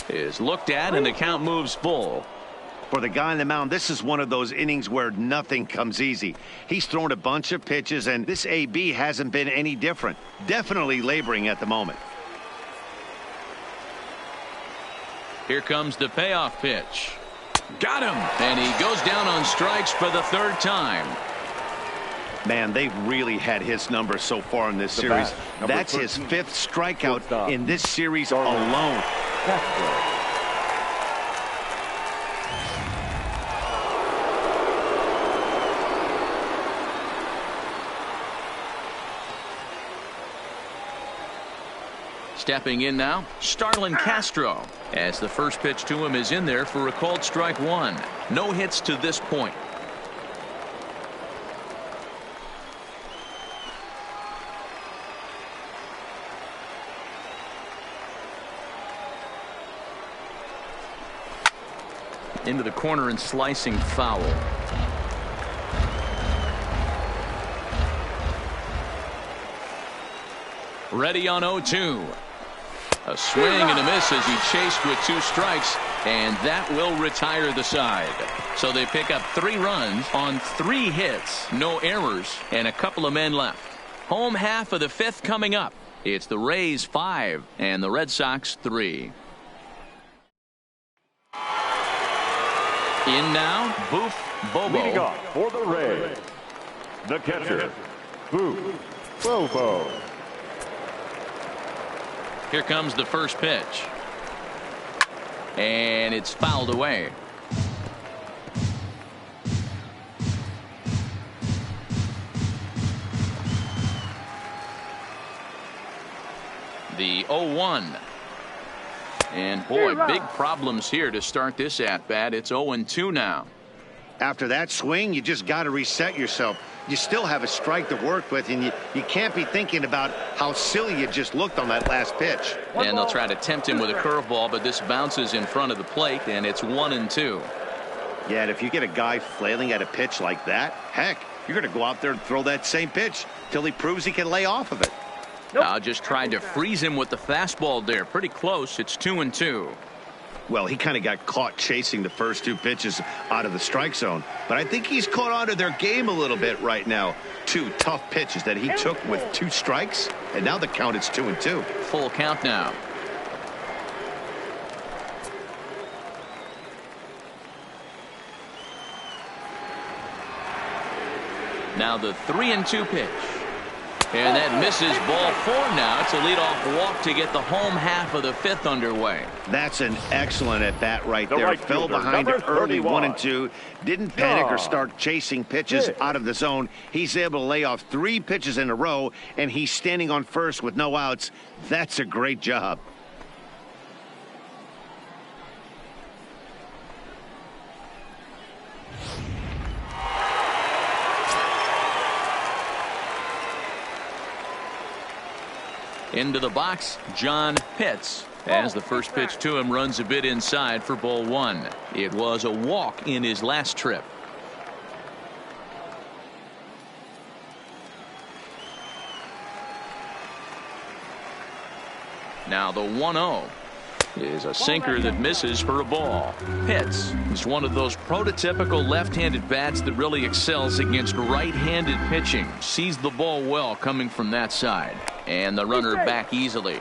is looked at, and the count moves full. For the guy on the mound, this is one of those innings where nothing comes easy. He's thrown a bunch of pitches, and this AB hasn't been any different. Definitely laboring at the moment. Here comes the payoff pitch. Got him, and he goes down on strikes for the 3rd time. Man, they've really had his number so far in this series. That's his 5th strikeout in this series alone. Stepping in now, Starlin Castro, as the first pitch to him is in there for a called strike 1. No hits to this point. Into the corner and slicing foul. Ready on 0-2. A swing and a miss as he chased with 2 strikes, and that will retire the side. So they pick up 3 runs on 3 hits, no errors, and a couple of men left. Home half of the 5th coming up. It's the Rays 5 and the Red Sox 3. In now, Boof Bobo. Leading off for the Rays, the catcher, Boof Bobo. Here comes the first pitch. And it's fouled away. The 0-1. And boy, big problems here to start this at-bat. It's 0-2 now. After that swing, you just got to reset yourself. You still have a strike to work with, and you can't be thinking about how silly you just looked on that last pitch. And they'll try to tempt him with a curveball, but this bounces in front of the plate, and it's 1-2. Yeah, and if you get a guy flailing at a pitch like that, heck, you're going to go out there and throw that same pitch till he proves he can lay off of it. Now just tried to freeze him with the fastball there. Pretty close. It's 2-2. Well, he kind of got caught chasing the first 2 pitches out of the strike zone. But I think he's caught on to their game a little bit right now. 2 tough pitches that he took with 2 strikes. And now the count is 2-2. Full count now. Now the 3-2 pitch. And that misses, ball 4 now. It's a leadoff walk to get the home half of the 5th underway. That's an excellent at-bat right The there. right Fell fielder, behind number early 31. 1-2. Didn't panic or start chasing pitches out of the zone. He's able to lay off 3 pitches in a row, and he's standing on first with no outs. That's a great job. Into the box, John Pitts. As the first pitch to him runs a bit inside for ball 1. It was a walk in his last trip. Now the 1-0 is a sinker that misses for a ball. Pitts is one of those prototypical left-handed bats that really excels against right-handed pitching. Sees the ball well coming from that side. And the runner back easily.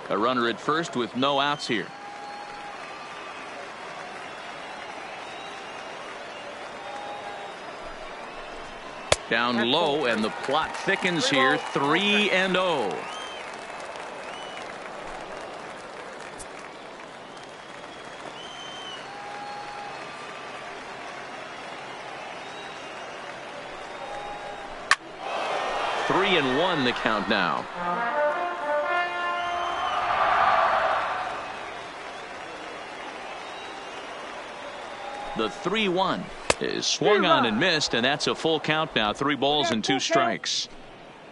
A runner at first with no outs here. Down low, and the plot thickens here. 3-0. Three and 1 the count now. The 3-1 is swung on and missed, and that's a full count now. 3 balls and 2 strikes.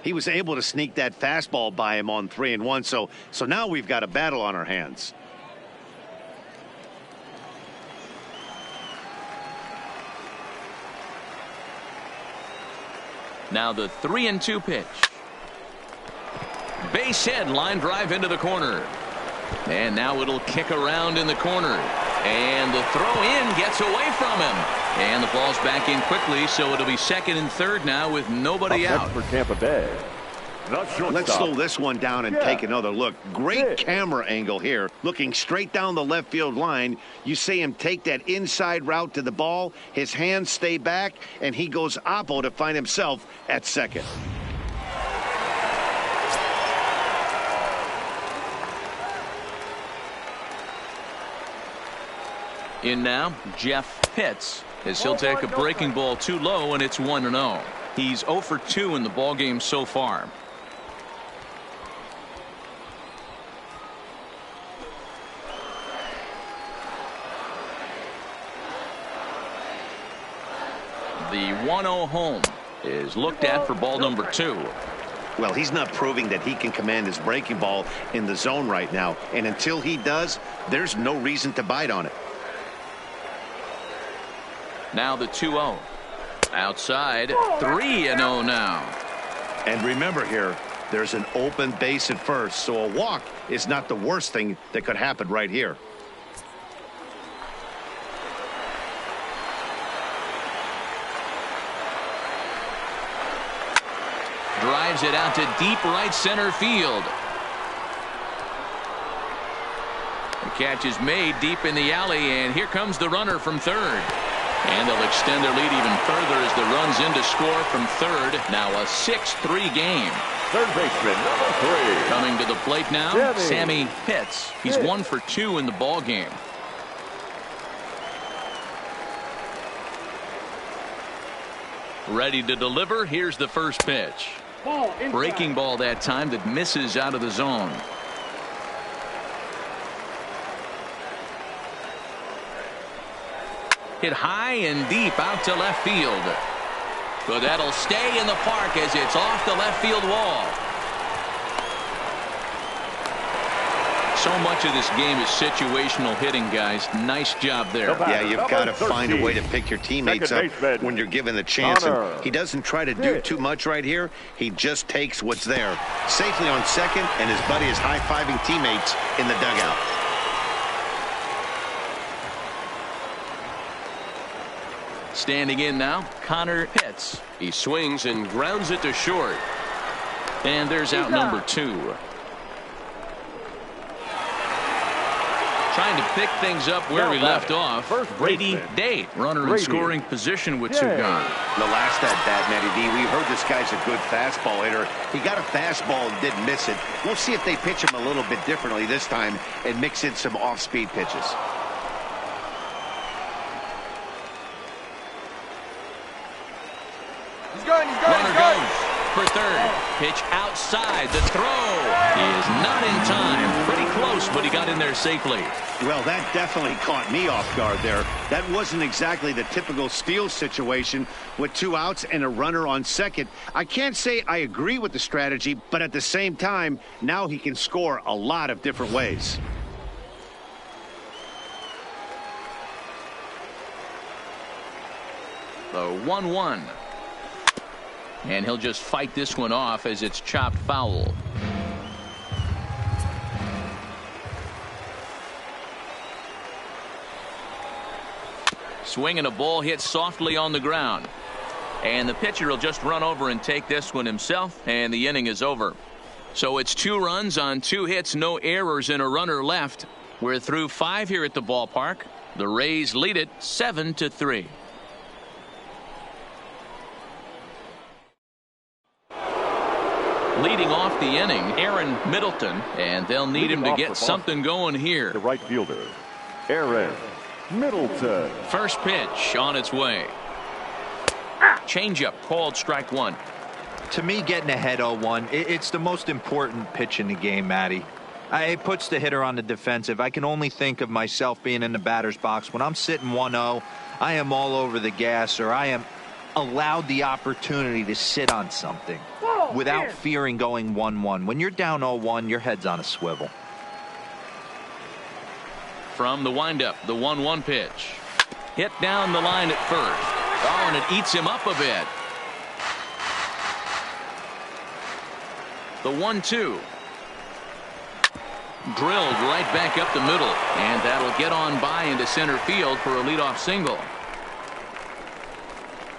He was able to sneak that fastball by him on 3-1, so now we've got a battle on our hands. Now the 3-2 pitch. Base hit, line drive into the corner. And now it'll kick around in the corner. And the throw in gets away from him. And the ball's back in quickly, so it'll be 2nd and 3rd now with nobody out. For Tampa Bay. Let's slow this one down and take another look. Great camera angle here. Looking straight down the left field line. You see him take that inside route to the ball. His hands stay back, and he goes oppo to find himself at 2nd. In now, Jeff Pitts, as he'll take a breaking ball too low, and it's 1-0. He's 0 for 2 in the ballgame so far. The 1-0 home is looked at for ball number 2. Well, he's not proving that he can command his breaking ball in the zone right now. And until he does, there's no reason to bite on it. Now the 2-0. Outside, 3-0 now. And remember here, there's an open base at first, so a walk is not the worst thing that could happen right here. Drives it out to deep right center field. The catch is made deep in the alley, and here comes the runner from third. And they'll extend their lead even further as the run's in to score from third. Now a 6-3 game. Third baseman, number 3. Coming to the plate now, Sammy Pitts. He's 1 for 2 in the ball game. Ready to deliver. Here's the first pitch. Breaking ball that time that misses out of the zone. Hit high and deep out to left field. But that'll stay in the park as it's off the left field wall. So much of this game is situational hitting, guys. Nice job there. Yeah, you've got to find a way to pick your teammates up when you're given the chance. And he doesn't try to do too much right here. He just takes what's there. Safely on second, and his buddy is high-fiving teammates in the dugout. Standing in now, Connor Pitts. He swings and grounds it to short. And there's out number 2. Trying to pick things up where we left off. Brady Day, runner in scoring position with 2 gone. The last at bat, Matty D, we heard this guy's a good fastball hitter. He got a fastball and didn't miss it. We'll see if they pitch him a little bit differently this time and mix in some off-speed pitches. Runner goes for third. Pitch outside. The throw is not in time. Pretty close, but he got in there safely. Well, that definitely caught me off guard there. That wasn't exactly the typical steal situation with 2 outs and a runner on second. I can't say I agree with the strategy, but at the same time, now he can score a lot of different ways. The 1-1. And he'll just fight this one off as it's chopped foul. Swinging a ball hit softly on the ground. And the pitcher will just run over and take this one himself, and the inning is over. So it's 2 runs on 2 hits, no errors, and a runner left. We're through 5 here at the ballpark. The Rays lead it 7-3. Leading off the inning, Aaron Middleton, and they'll need him to get something going here. The right fielder, Aaron Middleton. First pitch on its way. Changeup called strike 1. To me, getting ahead 0-1, it's the most important pitch in the game, Matty. It puts the hitter on the defensive. I can only think of myself being in the batter's box. When I'm sitting 1-0, I am all over the gas, or I am allowed the opportunity to sit on something without fearing going 1-1. When you're down 0-1, your head's on a swivel. From the windup, the 1-1 pitch. Hit down the line at first. Oh, and it eats him up a bit. The 1-2. Drilled right back up the middle, and that'll get on by into center field for a leadoff single.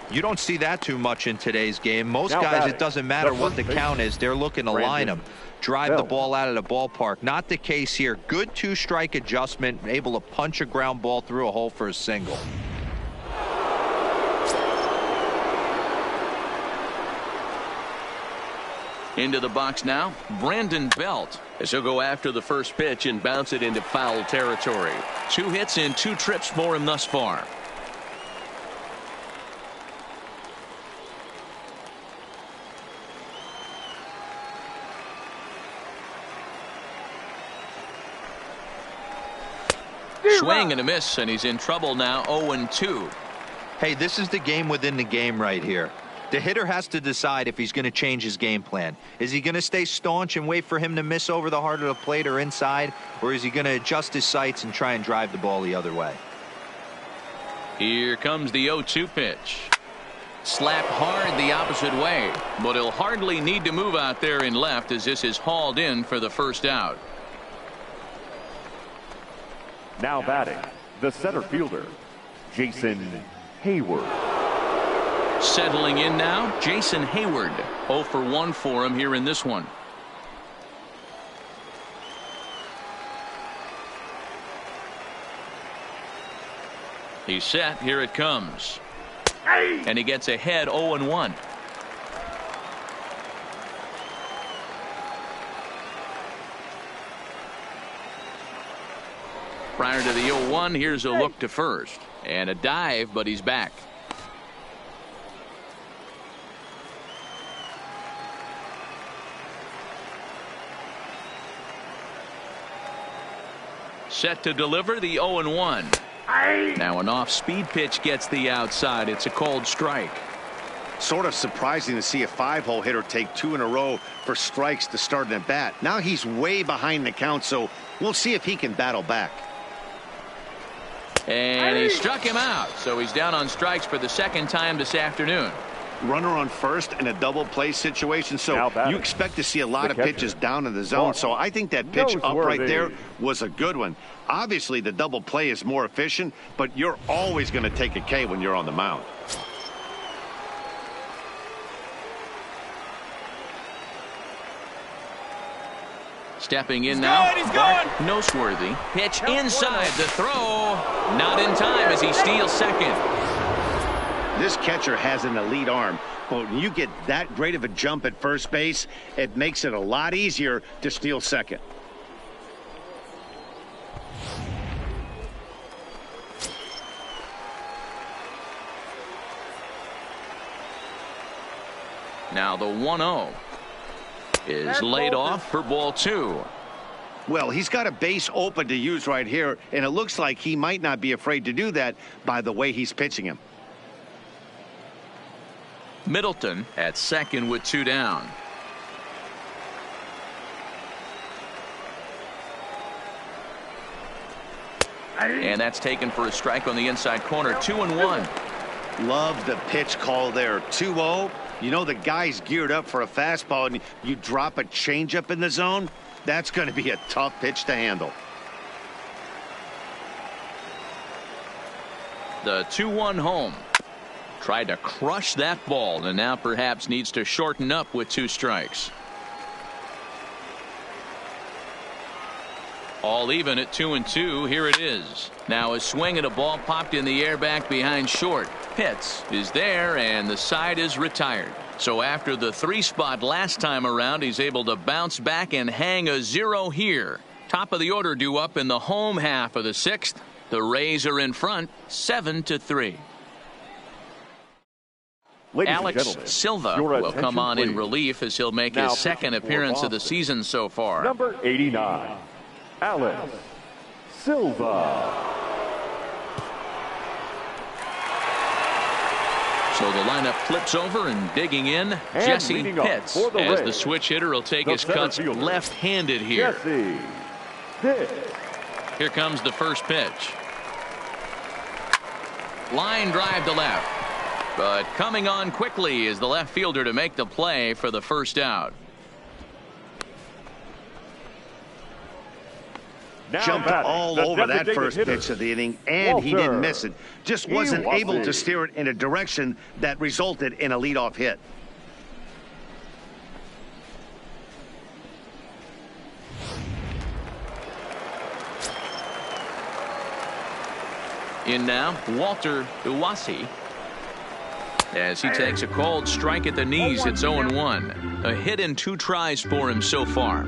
You don't see that too much in today's game. Most guys, it doesn't matter what the count is. They're looking to line them, drive the ball out of the ballpark. Not the case here. Good 2-strike adjustment, able to punch a ground ball through a hole for a single. Into the box now, Brandon Belt, as he'll go after the first pitch and bounce it into foul territory. 2 hits and 2 trips for him thus far. Swing and a miss, and he's in trouble now. 0-2. Hey, this is the game within the game right here. The hitter has to decide if he's going to change his game plan. Is he going to stay staunch and wait for him to miss over the heart of the plate or inside, or is he going to adjust his sights and try and drive the ball the other way? Here comes the 0-2 pitch. Slapped hard the opposite way, but he'll hardly need to move out there in left as this is hauled in for the first out. Now batting, the center fielder, Jason Hayward. Settling in now, Jason Hayward. 0 for 1 for him here in this one. He's set. Here it comes. And he gets ahead 0-1. Prior to the 0-1, here's a look to first. And a dive, but he's back. Set to deliver the 0-1. Now an off-speed pitch gets the outside. It's a called strike. Sort of surprising to see a 5-hole hitter take 2 in a row for strikes to start an at bat. Now he's way behind the count, so we'll see if he can battle back. And he struck him out, so he's down on strikes for the second time this afternoon. Runner on first in a double play situation, so you expect to see a lot of pitches down in the zone. So I think that pitch up right there was a good one. Obviously the double play is more efficient, but you're always going to take a K when you're on the mound. Stepping in now, Noseworthy. Pitch inside the throw. Not in time as he steals second. This catcher has an elite arm, but when you get that great of a jump at first base, it makes it a lot easier to steal second. Now the 1-0 is laid off for ball 2. Well, he's got a base open to use right here, and it looks like he might not be afraid to do that by the way he's pitching him. Middleton at second with 2 down. And that's taken for a strike on the inside corner. 2-1. Love the pitch call there. 2-0. You know the guy's geared up for a fastball, and you drop a changeup in the zone. That's going to be a tough pitch to handle. The 2-1 home. Tried to crush that ball and now perhaps needs to shorten up with 2 strikes. All even at 2-2. Here it is. Now a swing and a ball popped in the air back behind short. Pitts is there and the side is retired. So after the 3 spot last time around, he's able to bounce back and hang a 0 here. Top of the order due up in the home half of the 6th. The Rays are in front 7-3. Alex Silva will come on in relief as he'll make his second appearance of the season so far. Number 89, Alex Silva. So the lineup flips over and digging in, Jesse Pitts as the switch hitter will take his cuts left-handed here. Jesse Pitts. Here comes the first pitch. Line drive to left. But coming on quickly is the left fielder to make the play for the first out. Jumped all over that first pitch of the inning, and he didn't miss it. Just wasn't able to steer it in a direction that resulted in a leadoff hit. In now, Walter Uwasi. As he takes a called strike at the knees, it's 0-1. A hit in 2 tries for him so far.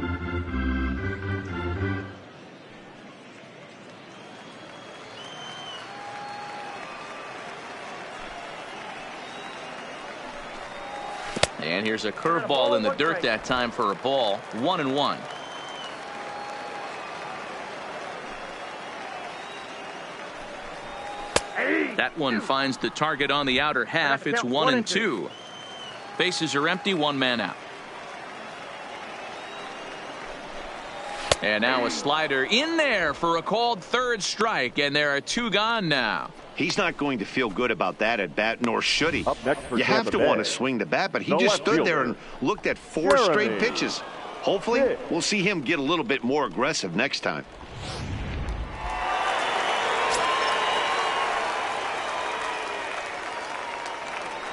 And here's a curveball in the dirt that time for a ball. 1-1. That one finds the target on the outer half. It's 1-2. Bases are empty, 1 man out. And now a slider in there for a called third strike, and there are 2 gone now. He's not going to feel good about that at bat, nor should he. Up next for you have to Tampa want to Bay. swing the bat, but he The just left stood there fielder, and looked at 4 straight Jeremy. pitches. Hopefully, Pitch. we'll see him get a little bit more aggressive next time.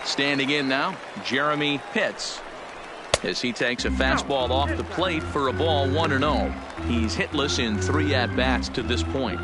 Standing in now, Jeremy Pitts, as he takes a fastball off the plate for a ball 1-0. He's hitless in 3 at-bats to this point.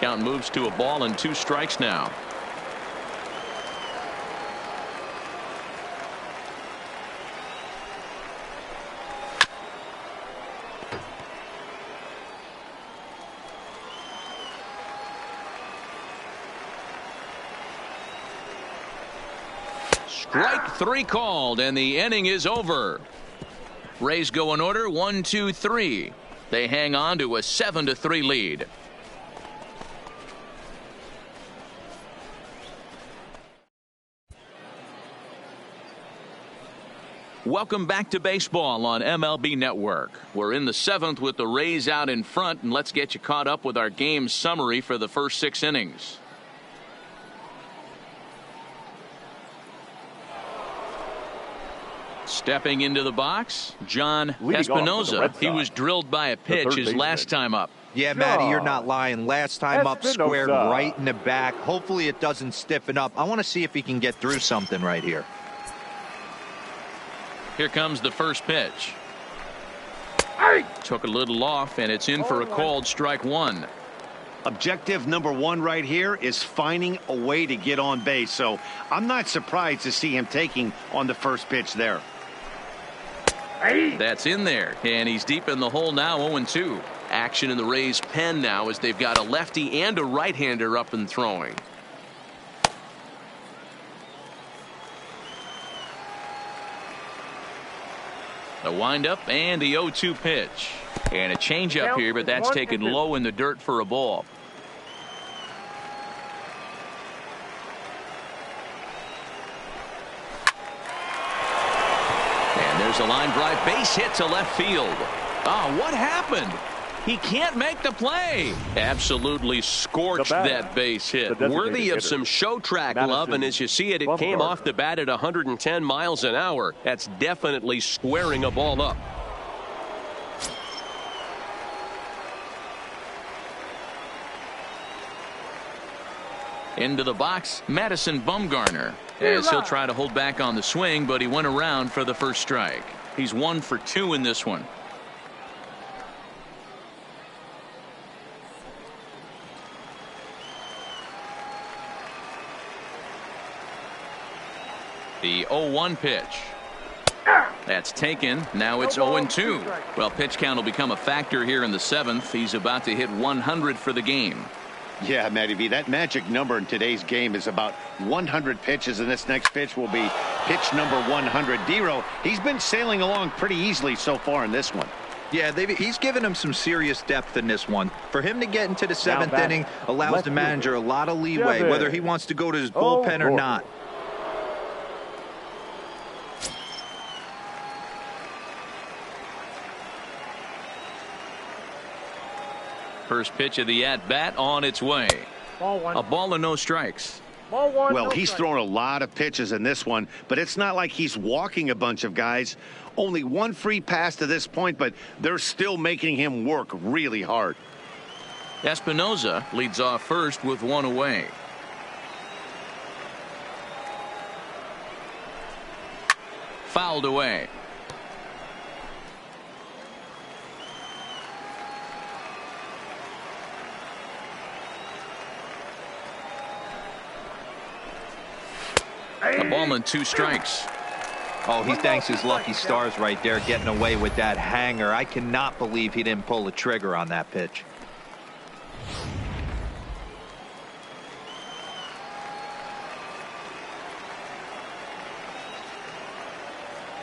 Count moves to a ball and 2 strikes now. Strike 3 called, and the inning is over. Rays go in order 1, 2, 3. They hang on to a 7-3 lead. Welcome back to baseball on MLB Network. We're in the 7th with the Rays out in front, and let's get you caught up with our game summary for the first 6 innings. Stepping into the box, John Espinosa. He was drilled by a pitch his last time up. Yeah, Matty, you're not lying. Last time up, squared right in the back. Hopefully it doesn't stiffen up. I want to see if he can get through something right here. Here comes the first pitch. Took a little off, and it's in for a called strike 1. Objective number 1 right here is finding a way to get on base. So I'm not surprised to see him taking on the first pitch there. That's in there, and he's deep in the hole now, 0-2. Action in the Rays' pen now as they've got a lefty and a right-hander up and throwing. A windup and the 0-2 pitch. And a changeup here, but that's taken low in the dirt for a ball. And there's a line drive base hit to left field. Oh, what happened? He can't make the play. Absolutely scorched that base hit. Worthy of some show track love, and as you see it, it came off the bat at 110 miles an hour. That's definitely squaring a ball up. Into the box, Madison Bumgarner, as he'll try to hold back on the swing, but he went around for the first strike. He's 1 for 2 in this one. The 0-1 pitch. That's taken. Now it's 0-2. Well, pitch count will become a factor here in the 7th. He's about to hit 100 for the game. Yeah, Matty V, that magic number in today's game is about 100 pitches, and this next pitch will be pitch number 100. Dero, he's been sailing along pretty easily so far in this one. Yeah, he's given him some serious depth in this one. For him to get into the 7th inning allows the manager a lot of leeway, whether he wants to go to his bullpen or not. First pitch of the at-bat on its way. A ball and no strikes. Well, he's thrown a lot of pitches in this one, but it's not like he's walking a bunch of guys. Only 1 free pass to this point, but they're still making him work really hard. Espinosa leads off first with 1 away. Fouled away. A ball and 2 strikes. Oh, he thanks his lucky stars right there, getting away with that hanger. I cannot believe he didn't pull the trigger on that pitch.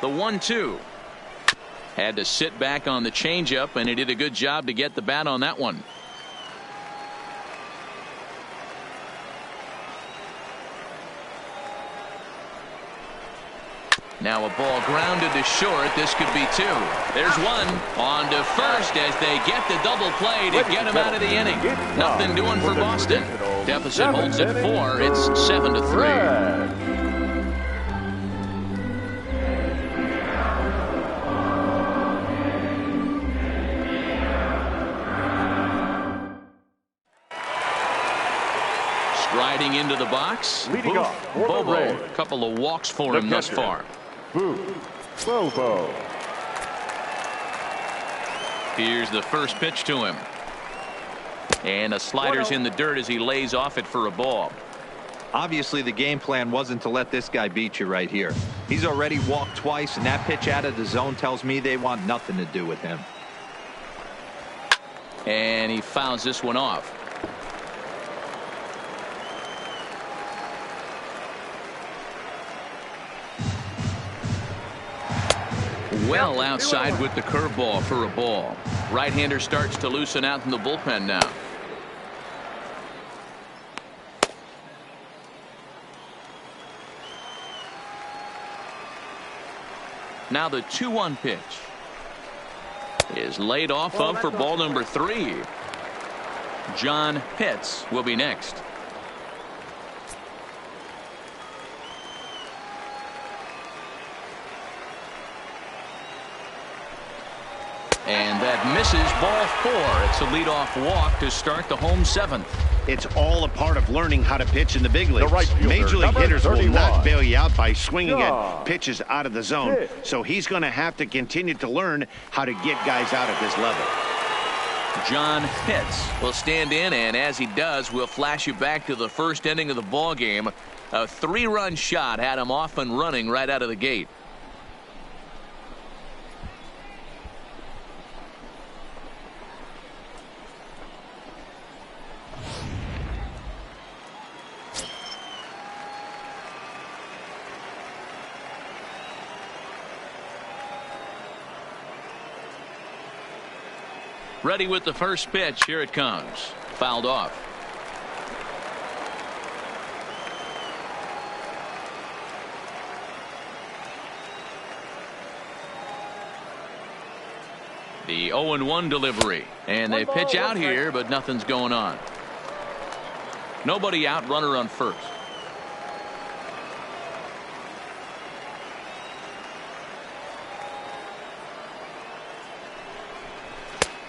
The 1-2. Had to sit back on the changeup, and he did a good job to get the bat on that one. Now a ball grounded to short. This could be two. There's one. On to first as they get the double play to get him out of the inning. Nothing doing for Boston. Deficit holds at 4. It's 7-3. Striding into the box. Leading off, Bobo. A couple of walks for him thus far. Bobo. Here's the first pitch to him. And a slider's in the dirt as he lays off it for a ball. Obviously, the game plan wasn't to let this guy beat you right here. He's already walked twice, and that pitch out of the zone tells me they want nothing to do with him. And he fouls this one off. Well outside with the curveball for a ball. Right-hander starts to loosen out in the bullpen now. Now the 2-1 pitch is laid off of for ball number 3. John Pitts will be next. And that misses ball 4. It's a leadoff walk to start the home 7th. It's all a part of learning how to pitch in the big leagues. Right fielder, Major league hitters 31. will not bail you out by swinging at pitches out of the zone. So he's going to have to continue to learn how to get guys out at this level. John Pitts will stand in, and as he does, we'll flash you back to the first inning of the ball game. A 3-run shot had him off and running right out of the gate. Ready with the first pitch. Here it comes. Fouled off. The 0-1 delivery. And they pitch out here, but nothing's going on. Nobody out, runner on first.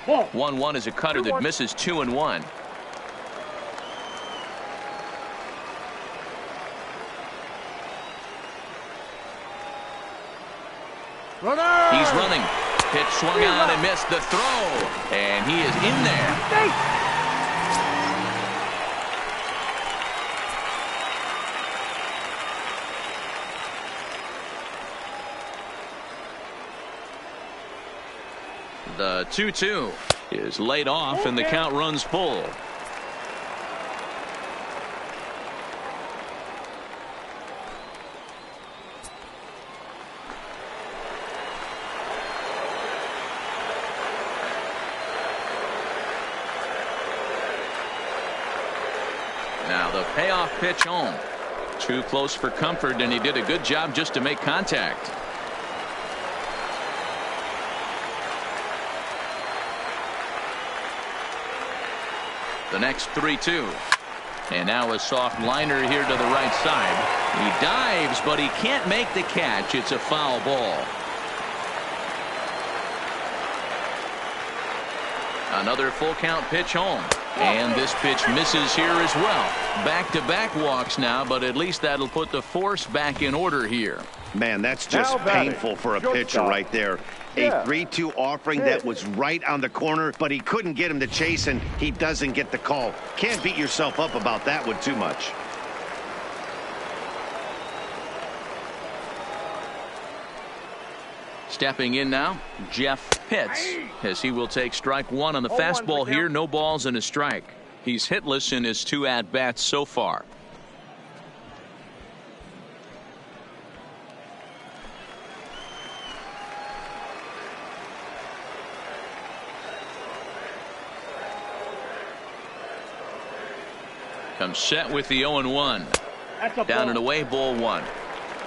Ball. 1-1 is a cutter that misses 2-1. He's running. Pitch swung on and missed the throw. And he is in there. The 2-2 is laid off and the count runs full. Now the payoff pitch home. Too close for comfort, and he did a good job just to make contact. The next 3-2. And now a soft liner here to the right side. He dives, but he can't make the catch. It's a foul ball. Another full count pitch home. And this pitch misses here as well. Back-to-back walks now, but at least that'll put the force back in order here. Man, that's just painful for a pitcher right there. A 3-2 offering that was right on the corner, but he couldn't get him to chase, and he doesn't get the call. Can't beat yourself up about that one too much. Stepping in now, Jeff Pitts, as he will take strike one on the fastball here. No balls and a strike. He's hitless in his 2 at-bats so far. Comes set with the 0-1. Down and away, ball 1.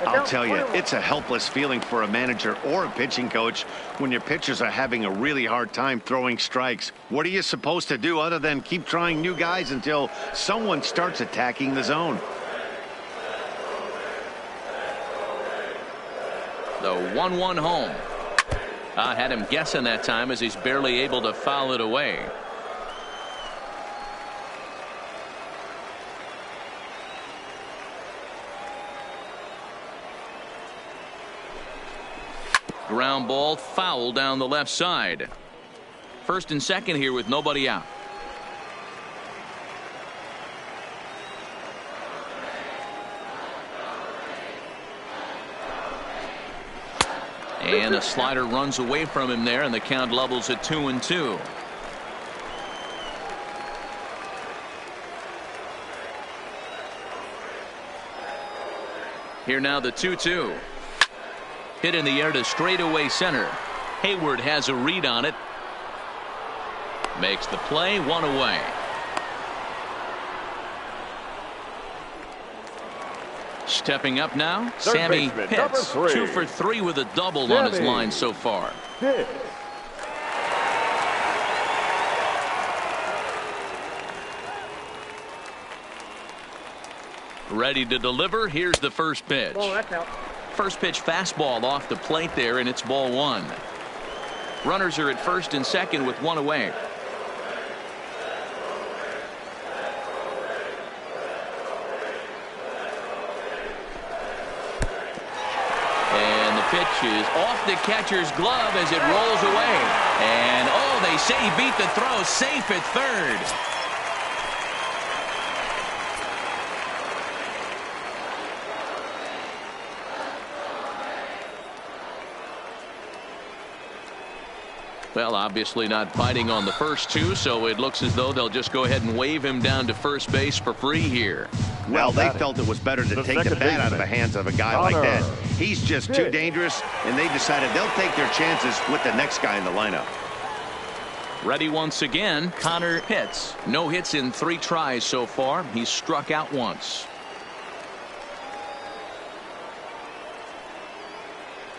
I'll tell you, it's a helpless feeling for a manager or a pitching coach when your pitchers are having a really hard time throwing strikes. What are you supposed to do other than keep trying new guys until someone starts attacking the zone? The 1-1 home. I had him guessing that time as he's barely able to foul it away. Ground ball, foul down the left side. First and second here with nobody out. And a slider runs away from him there, and the count levels at 2-2. Here now the 2-2. Hit in the air to straightaway center. Hayward has a read on it. Makes the play, 1 away. Stepping up now, Sammy Pitts. 2 for 3 with a double on his line so far. Ready to deliver. Here's the first pitch. Oh, that's out. First pitch fastball off the plate there, and it's ball 1. Runners are at first and second with 1 away. And the pitch is off the catcher's glove as it rolls away. And oh, they say he beat the throw, safe at third. Well, obviously not biting on the first 2, so it looks as though they'll just go ahead and wave him down to first base for free here. Well, they felt it was better to take the bat out of the hands of a guy like that. He's just too dangerous, and they decided they'll take their chances with the next guy in the lineup. Ready once again, Connor Pitts. No hits in 3 tries so far. He's struck out once.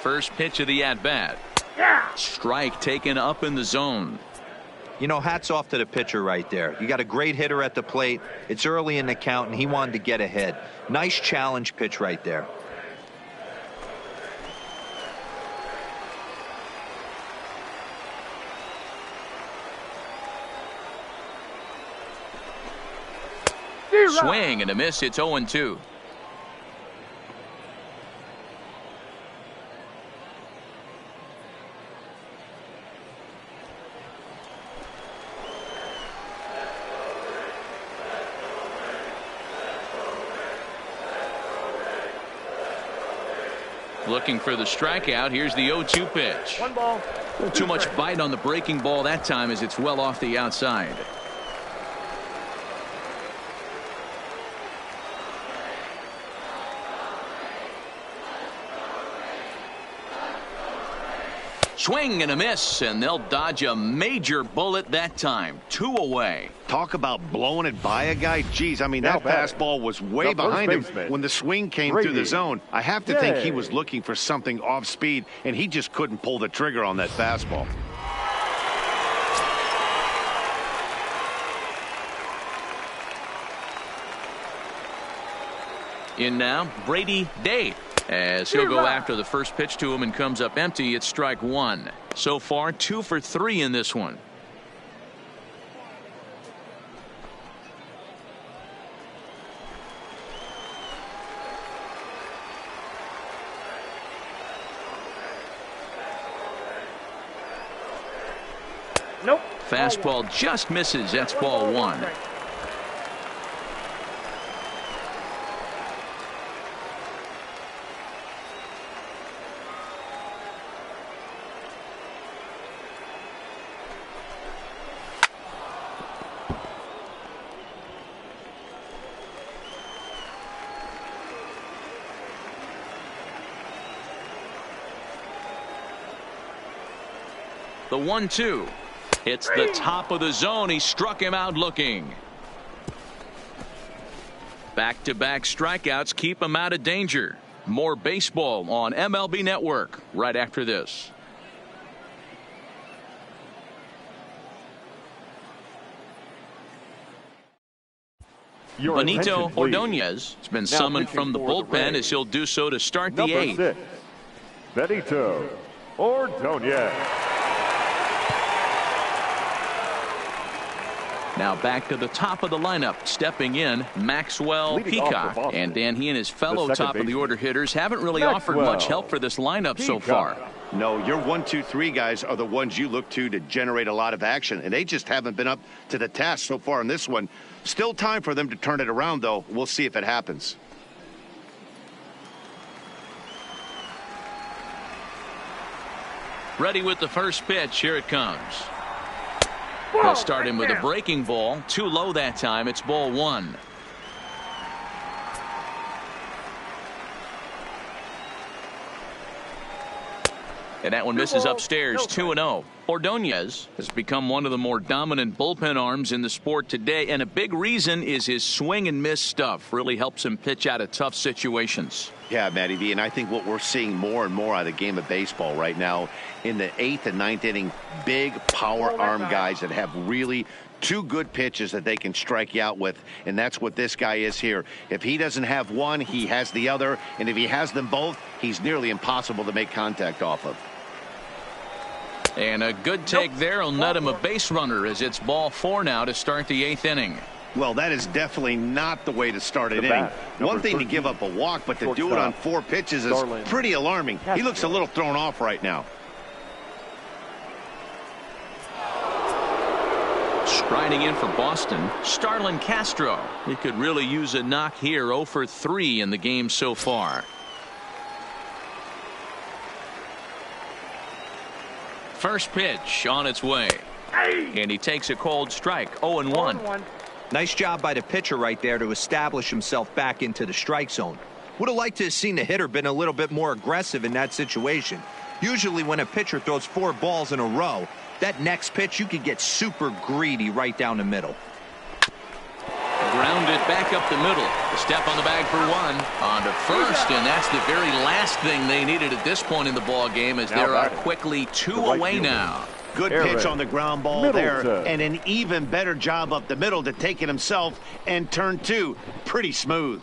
First pitch of the at-bat. Strike taken up in the zone. You know, hats off to the pitcher right there. You got a great hitter at the plate. It's early in the count, and he wanted to get ahead. Nice challenge pitch right there. Swing and a miss. It's 0-2. Looking for the strikeout. Here's the 0-2 pitch. 1 ball. Too much bite on the breaking ball that time as it's well off the outside. Swing and a miss, and they'll dodge a major bullet that time. 2 away. Talk about blowing it by a guy. Geez, I mean, that fastball was way behind him when the swing came through the zone. I have to think he was looking for something off speed, and he just couldn't pull the trigger on that fastball. In now, Brady Day. As he'll go after the first pitch to him and comes up empty. It's strike 1. So far 2 for 3 in this one. Nope. Fastball just misses. That's ball 1. The 1-2 hits the top of the zone. He struck him out looking. Back-to-back strikeouts keep him out of danger. More baseball on MLB Network right after this. Benito Ordonez has been summoned from the bullpen as he'll do so to start the eighth. Number 6, Benito Ordonez. Now back to the top of the lineup, stepping in Maxwell Peacock. And Dan, he and his fellow top of the order hitters haven't really offered much help for this lineup so far. No, your 1, 2, 3 guys are the ones you look to generate a lot of action, and they just haven't been up to the task so far in this one. Still time for them to turn it around, though. We'll see if it happens. Ready with the first pitch. Here it comes. They'll start him with a breaking ball. Too low that time. It's ball 1. And that one misses upstairs. 2-0. Ordonez has become one of the more dominant bullpen arms in the sport today, and a big reason is his swing and miss stuff. Really helps him pitch out of tough situations. Yeah, Matty V, and I think what we're seeing more and more out of the game of baseball right now in the 8th and 9th inning, big power arm guys that have really 2 good pitches that they can strike you out with, and that's what this guy is here. If he doesn't have one, he has the other, and if he has them both, he's nearly impossible to make contact off of. And a good take there will net him a base runner as it's ball 4 now to start the 8th inning. Well, that is definitely not the way to start an inning. One thing to give up a walk, but to do it on 4 pitches is pretty alarming. He looks a little thrown off right now. Striding in for Boston, Starlin Castro. He could really use a knock here. 0 for 3 in the game so far. First pitch on its way. And he takes a cold strike. 0-1. Nice job by the pitcher right there to establish himself back into the strike zone. Would have liked to have seen the hitter been a little bit more aggressive in that situation. Usually when a pitcher throws 4 balls in a row, that next pitch you could get super greedy right down the middle. Grounded back up the middle. A step on the bag for 1. On to first, and that's the very last thing they needed at this point in the ball game, as there are quickly 2 away now. Good pitch on the ground ball there, and an even better job up the middle to take it himself, and turn 2 pretty smooth.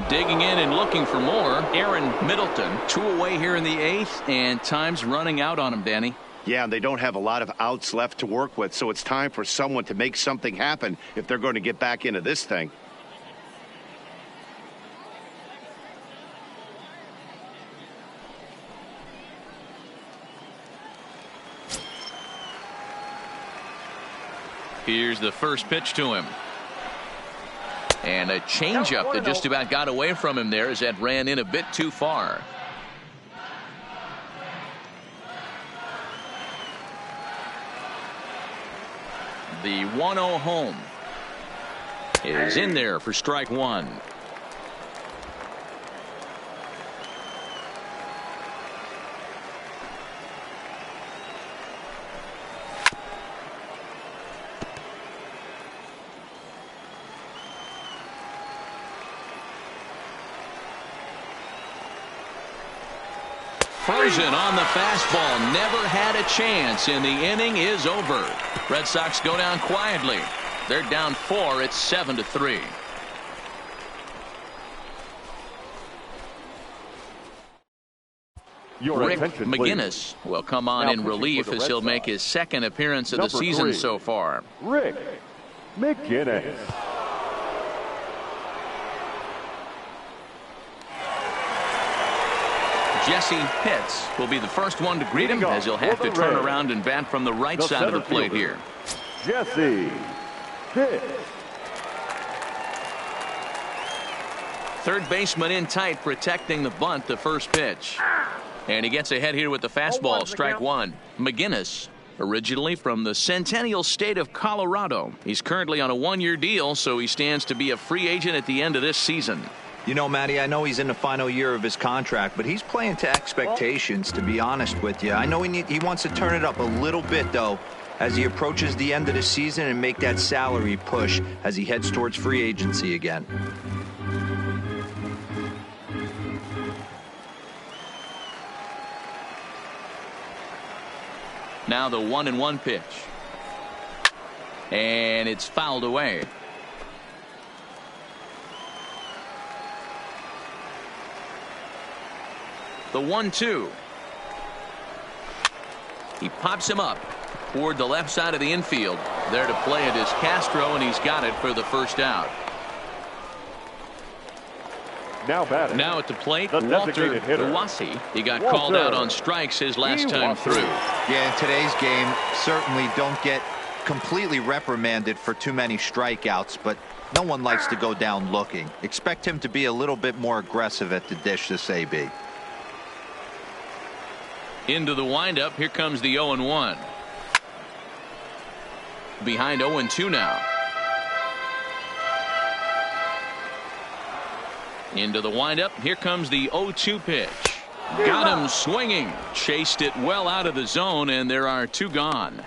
Digging in and looking for more, Aaron Middleton. 2 away here in the 8th, and time's running out on him, Danny. Yeah, and they don't have a lot of outs left to work with, so it's time for someone to make something happen if they're going to get back into this thing. Here's the first pitch to him. And a changeup that just about got away from him there as that ran in a bit too far. The 1-0 home is in there for strike 1. Frozen on the fastball. Never had a chance, and the inning is over. Red Sox go down quietly. They're down 4. It's 7-3. Rick McGinnis will come on in relief as he'll make his 2nd appearance of the season so far. Rick McGinnis. Jesse Pitts will be the first one to greet him, as he'll have to turn around and bat from the right side of the plate here. Jesse Pitts. Third baseman in tight, protecting the bunt, the first pitch. And he gets ahead here with the fastball, strike 1. McGinnis, originally from the Centennial State of Colorado. He's currently on a 1-year deal, so he stands to be a free agent at the end of this season. You know, Matty, I know he's in the final year of his contract, but he's playing to expectations, to be honest with you. I know he wants to turn it up a little bit, though. as he approaches the end of the season and make that salary push as he heads towards free agency again. Now the 1-1 pitch. And it's fouled away. The 1-2. He pops him up toward the left side of the infield. There to play it is Castro, and he's got it for the first out. Now at the plate, Walter Iwasi. He got called out on strikes his last time through. Yeah, in today's game, certainly don't get completely reprimanded for too many strikeouts, but no one likes to go down looking. Expect him to be a little bit more aggressive at the dish this AB. Into the windup. Here comes the 0-1. Behind 0-2 now. Into the windup. Here comes the 0-2 pitch. Got him swinging. Chased it well out of the zone, and there are two gone.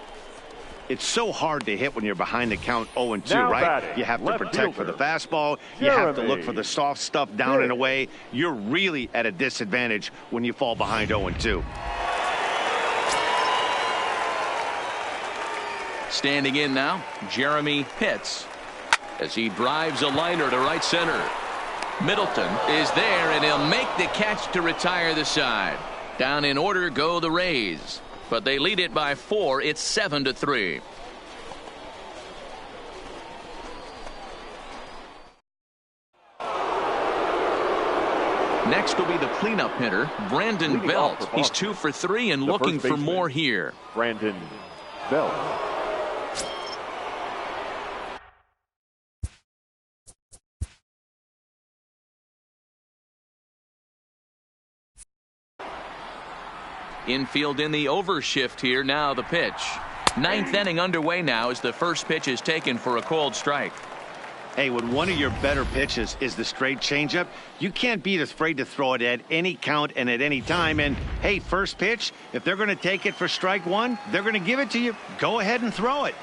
It's so hard to hit when you're behind the count 0-2, right? You have to protect for the fastball. You have to look for the soft stuff down and away. You're really at a disadvantage when you fall behind 0-2. Standing in now, Jeremy Pitts, as he drives a liner to right center. Middleton is there, and he'll make the catch to retire the side. Down in order go the Rays, but they lead it by 4. It's 7-3. Next will be the cleanup hitter, Brandon Belt. He's 2 for 3 and looking for more here. Brandon Belt. Infield in the overshift here. Now the pitch. 9th inning underway now as the first pitch is taken for a called strike. Hey, when one of your better pitches is the straight changeup, you can't be afraid to throw it at any count and at any time. And hey, first pitch, if they're going to take it for strike one, they're going to give it to you. Go ahead and throw it.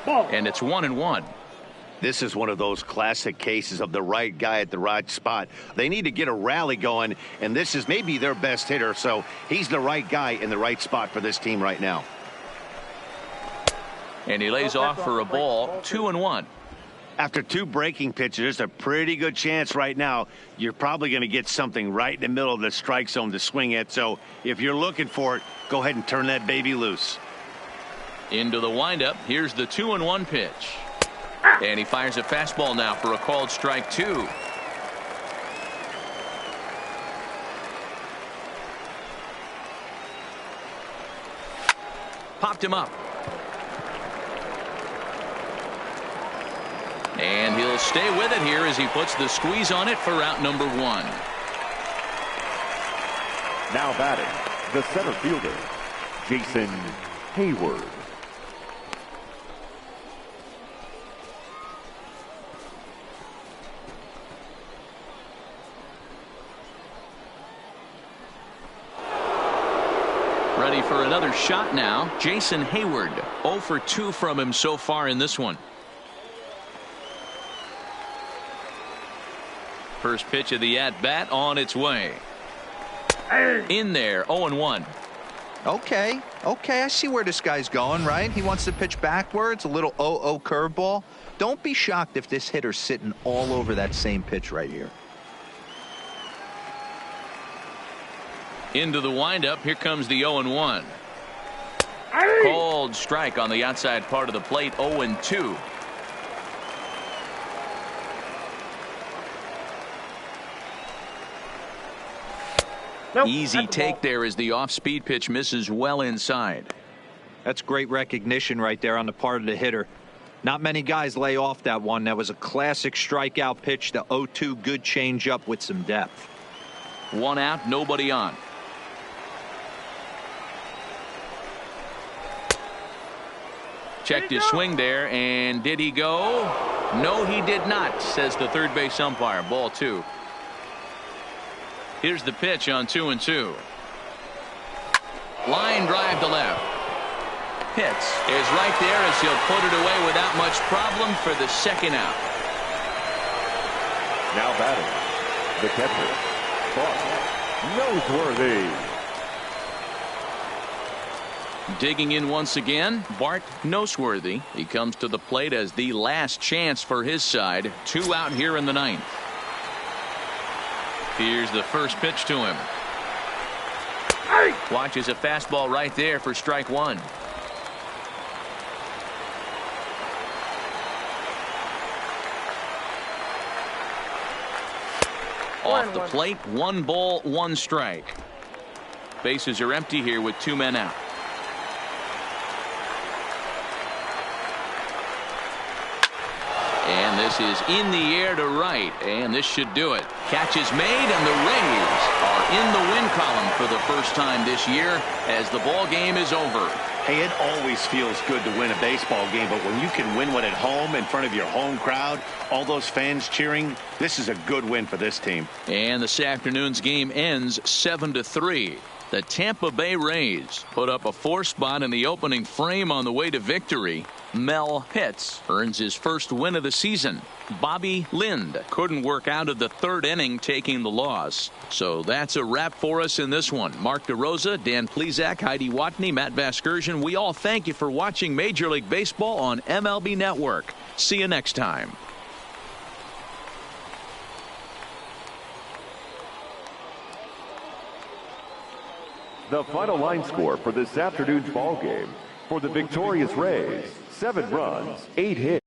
And it's 1-1. This is one of those classic cases of the right guy at the right spot. They need to get a rally going, and this is maybe their best hitter, so he's the right guy in the right spot for this team right now. And he lays off for a ball. 2-1. After 2 breaking pitches, there's a pretty good chance right now you're probably going to get something right in the middle of the strike zone to swing at. So if you're looking for it, go ahead and turn that baby loose. Into the windup. Here's the 2-1 pitch. And he fires a fastball now for a called strike 2. Popped him up. And he'll stay with it here as he puts the squeeze on it for out number 1. Now batting, the center fielder, Jason Hayward. Ready for another shot now. Jason Hayward, 0 for 2 from him so far in this one. First pitch of the at-bat on its way. In there, 0-1. Okay, I see where this guy's going, right? He wants to pitch backwards, a little 0-0 curveball. Don't be shocked if this hitter's sitting all over that same pitch right here. Into the windup. Here comes the 0-1. Called strike on the outside part of the plate. 0-2. Nope, easy take there as the off-speed pitch misses well inside. That's great recognition right there on the part of the hitter. Not many guys lay off that one. That was a classic strikeout pitch. The 0-2 good changeup with some depth. 1 out, nobody on. Checked his swing there, and did he go? No, he did not, says the third base umpire. Ball 2. Here's the pitch on 2-2. Line drive to left. Pitts is right there as he'll put it away without much problem for the second out. Now batting, the catcher, Noseworthy. Digging in once again, Bart Noseworthy. He comes to the plate as the last chance for his side. 2 out here in the 9th. Here's the first pitch to him. Watches a fastball right there for strike 1. Off the plate, 1 ball, 1 strike. Bases are empty here with 2 men out. And this is in the air to right, and this should do it. Catch is made, and the Rays are in the win column for the first time this year as the ball game is over. Hey, it always feels good to win a baseball game, but when you can win one at home in front of your home crowd, all those fans cheering, this is a good win for this team. And this afternoon's game ends 7-3. The Tampa Bay Rays put up a 4 spot in the opening frame on the way to victory. Mel Pitts earns his first win of the season. Bobby Lind couldn't work out of the 3rd inning, taking the loss. So that's a wrap for us in this one. Mark DeRosa, Dan Plesac, Heidi Watney, Matt Vasgersian. We all thank you for watching Major League Baseball on MLB Network. See you next time. The final line score for this afternoon's ball game. For the victorious Rays, 7 runs, 8 hits.